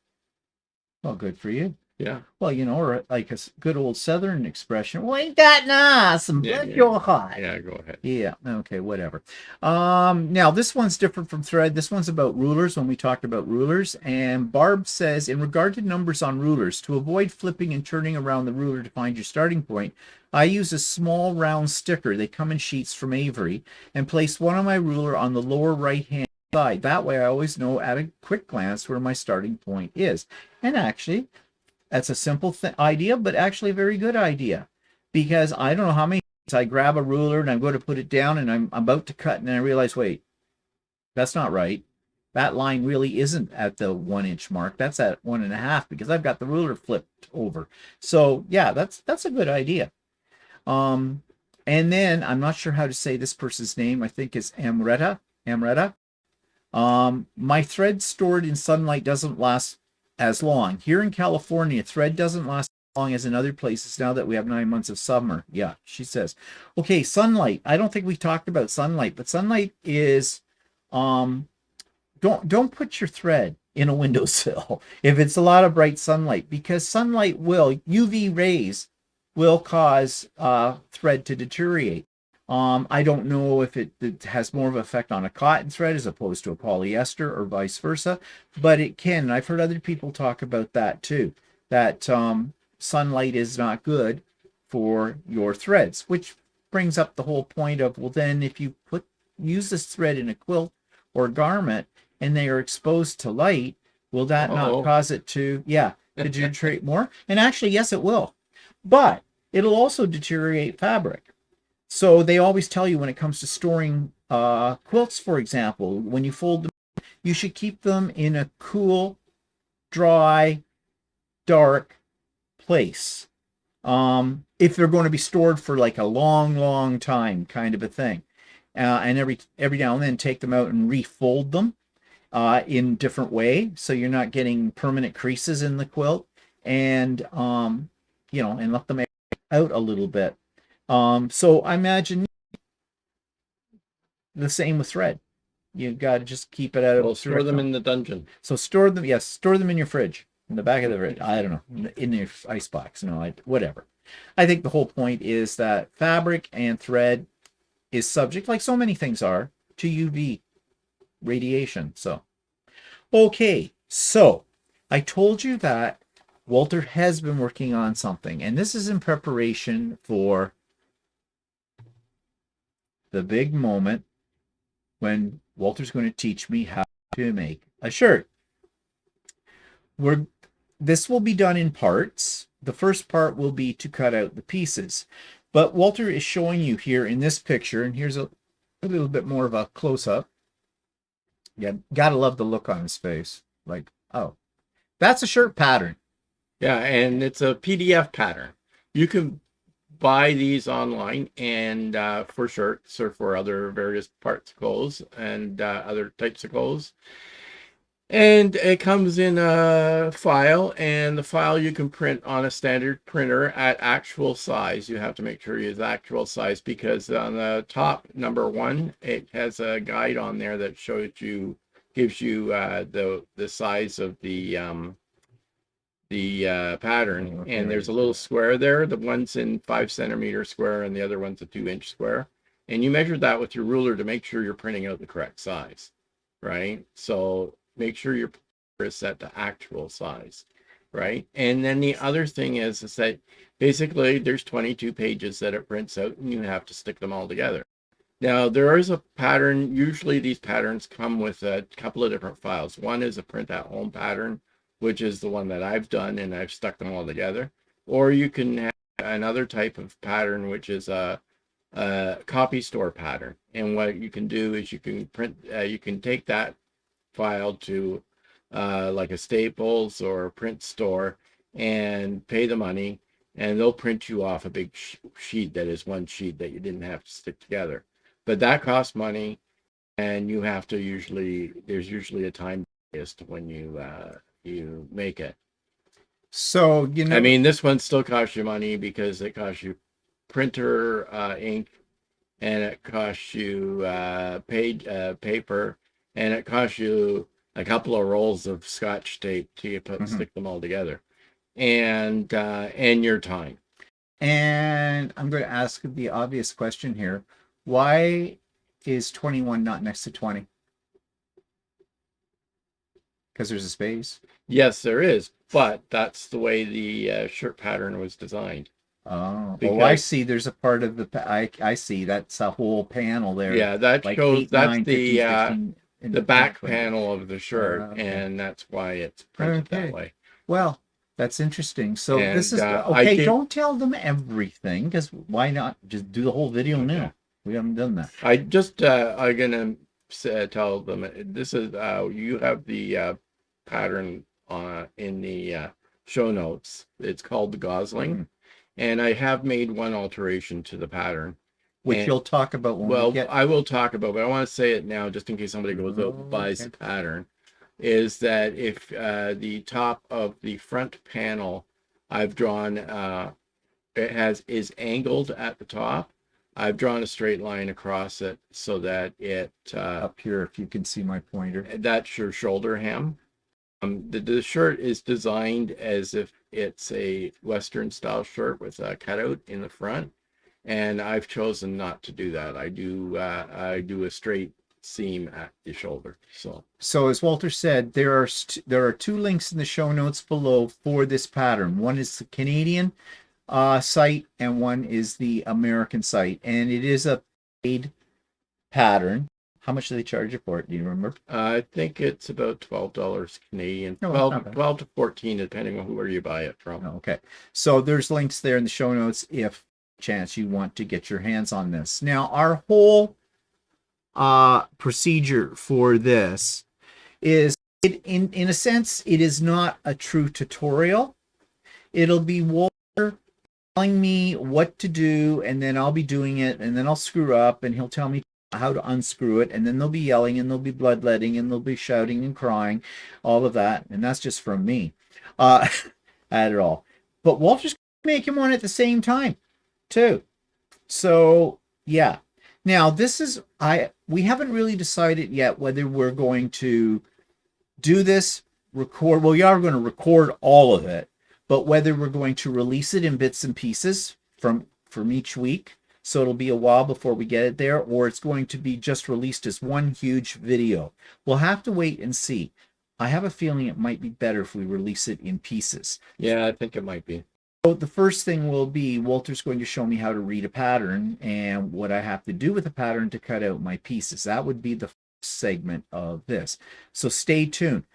Well, good for you. Yeah. Well, or like a good old Southern expression. Well, ain't that nice? And bless your heart. Yeah, go ahead. Yeah. Okay. Whatever. Now this one's different from thread. This one's about rulers. When we talked about rulers, and Barb says, in regard to numbers on rulers, to avoid flipping and turning around the ruler to find your starting point, I use a small round sticker. They come in sheets from Avery, and place one on my ruler on the lower right hand side. That way, I always know at a quick glance where my starting point is. And actually, that's a simple idea, but actually a very good idea, because I don't know how many times I grab a ruler and I'm going to put it down and I'm about to cut and then I realize, wait, that's not right. That line really isn't at the 1 inch mark. That's at 1.5, because I've got the ruler flipped over. So yeah, that's a good idea. And then I'm not sure how to say this person's name. I think it's Amretta. My thread stored in sunlight doesn't last as long. Here in California, thread doesn't last as long as in other places now that we have 9 months of summer. Yeah, she says. Okay, sunlight. I don't think we talked about sunlight, but sunlight is don't put your thread in a windowsill if it's a lot of bright sunlight, because UV rays will cause thread to deteriorate. I don't know if it has more of an effect on a cotton thread as opposed to a polyester, or vice versa, but it can. I've heard other people talk about that too, that sunlight is not good for your threads, which brings up the whole point of, well, then if you use this thread in a quilt or garment and they are exposed to light, will that not cause it to deteriorate more? And actually, yes, it will, but it'll also deteriorate fabric. So they always tell you, when it comes to storing quilts, for example, when you fold them, you should keep them in a cool, dry, dark place. If they're going to be stored for like a long, long time, kind of a thing. And every now and then take them out and refold them in different way, so you're not getting permanent creases in the quilt, and and let them out a little bit. So I imagine the same with thread. You got to just keep it out of. Well, store them in the dungeon. So store them, yes, store them in your fridge, in the back of the fridge. I don't know, in your ice box. No, whatever. I think the whole point is that fabric and thread is subject, like so many things are, to UV radiation. So, okay, so I told you that Walter has been working on something, and this is in preparation for the big moment when Walter's going to teach me how to make a shirt. this will be done in parts. The first part will be to cut out the pieces. But Walter is showing you here in this picture, and here's a little bit more of a close-up. Yeah, gotta love the look on his face. Like, oh, that's a shirt pattern. Yeah, and it's a PDF pattern. You can buy these online and for shirts or for other various parts of clothes and other types of clothes. And it comes in a file, and the file you can print on a standard printer at actual size. You have to make sure you use actual size, because on the top, number 1, it has a guide on there that gives you the size of the pattern. Okay. And there's a little square there. The one's in 5 centimeter square and the other one's a 2-inch square. And you measure that with your ruler to make sure you're printing out the correct size, right? So make sure your printer is set to actual size, right? And then the other thing is that basically there's 22 pages that it prints out, and you have to stick them all together. Now, there is a pattern. Usually these patterns come with a couple of different files. One is a print at home pattern, which is the one that I've done, and I've stuck them all together. Or you can have another type of pattern, which is a copy store pattern. And what you can do is you can take that file to like a Staples or a print store and pay the money, and they'll print you off a big sheet that is one sheet that you didn't have to stick together. But that costs money, and you have to there's usually a time as to when you make it. So, you know, I mean, this one still costs you money because it costs you printer ink, and it costs you paper, and it costs you a couple of rolls of Scotch tape to stick them all together, and your time. and I'm going to ask the obvious question here. Why is 21 not next to 20? Because there's a space. Yes, there is, but that's the way the shirt pattern was designed. Oh, Because, I see. There's a part of I see. That's a whole panel there. Yeah, that like shows 8, that's 9, 15, 16, the back 20. panel of the shirt, Okay. and that's why it's printed Okay. that way. Well, that's interesting. So this And, is I okay. think- Don't tell them everything, because why not just do the whole video Okay. now? We haven't done that. I just I'm gonna tell them this is you have the pattern in the show notes. It's called the Gosling, and I have made one alteration to the pattern, Which and- you'll talk about when we get. I will talk about, but I want to say it now just in case somebody goes out and buys the pattern. Is that if the top of the front panel I've drawn is angled at the top, I've drawn a straight line across it so that it Up here, if you can see my pointer. that's your shoulder hem. The shirt is designed as if it's a Western style shirt with a cutout in the front, and I've chosen not to do that. I do a straight seam at the shoulder. So as Walter said, there are 2 links in the show notes below for this pattern. One is the Canadian site, and one is the American site, and it is a paid pattern. How much do they charge you for it? Do you remember? I think it's about $12 Canadian, No, 12 to 14, depending on where you buy it from. Okay, so there's links there in the show notes if chance you want to get your hands on this. Now, our whole procedure for this is, in a sense, it is not a true tutorial. It'll be Walter telling me what to do, and then I'll be doing it, and then I'll screw up, and he'll tell me how to unscrew it, and then they'll be yelling, and they'll be bloodletting, and they'll be shouting and crying, all of that, and that's just from me at it all. But Walter's making one at the same time too. So yeah. Now this is we haven't really decided yet whether we're going to do this record. Well, we are going to record all of it, but whether we're going to release it in bits and pieces from each week, so it'll be a while before we get it there, or it's going to be just released as one huge video. We'll have to wait and see. I have a feeling it might be better if we release it in pieces. Yeah, I think it might be. So the first thing will be Walter's going to show me how to read a pattern and what I have to do with the pattern to cut out my pieces. That would be the first segment of this. So stay tuned.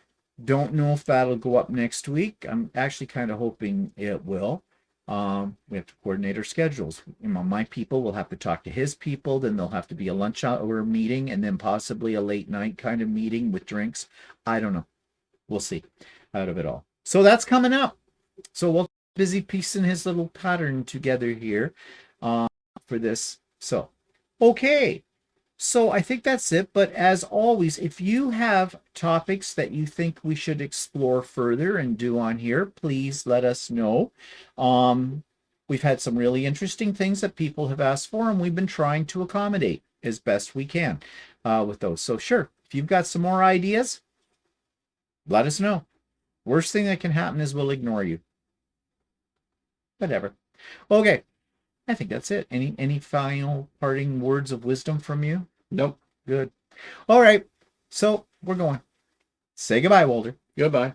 Don't know if that'll go up next week. I'm actually kind of hoping it will. We have to coordinate our schedules. My people will have to talk to his people, then there'll have to be a lunch hour meeting, and then possibly a late night kind of meeting with drinks. I don't know. We'll see out of it all. So that's coming up. So we'll busy piecing his little pattern together here for this. So, okay. So I think that's it. But as always, if you have topics that you think we should explore further and do on here, please let us know. We've had some really interesting things that people have asked for, and we've been trying to accommodate as best we can with those. So sure, if you've got some more ideas, let us know. Worst thing that can happen is we'll ignore you. Whatever. Okay. I think that's it. Any final parting words of wisdom from you? Nope. Good. All right. So we're going. Say goodbye, Walter. Goodbye.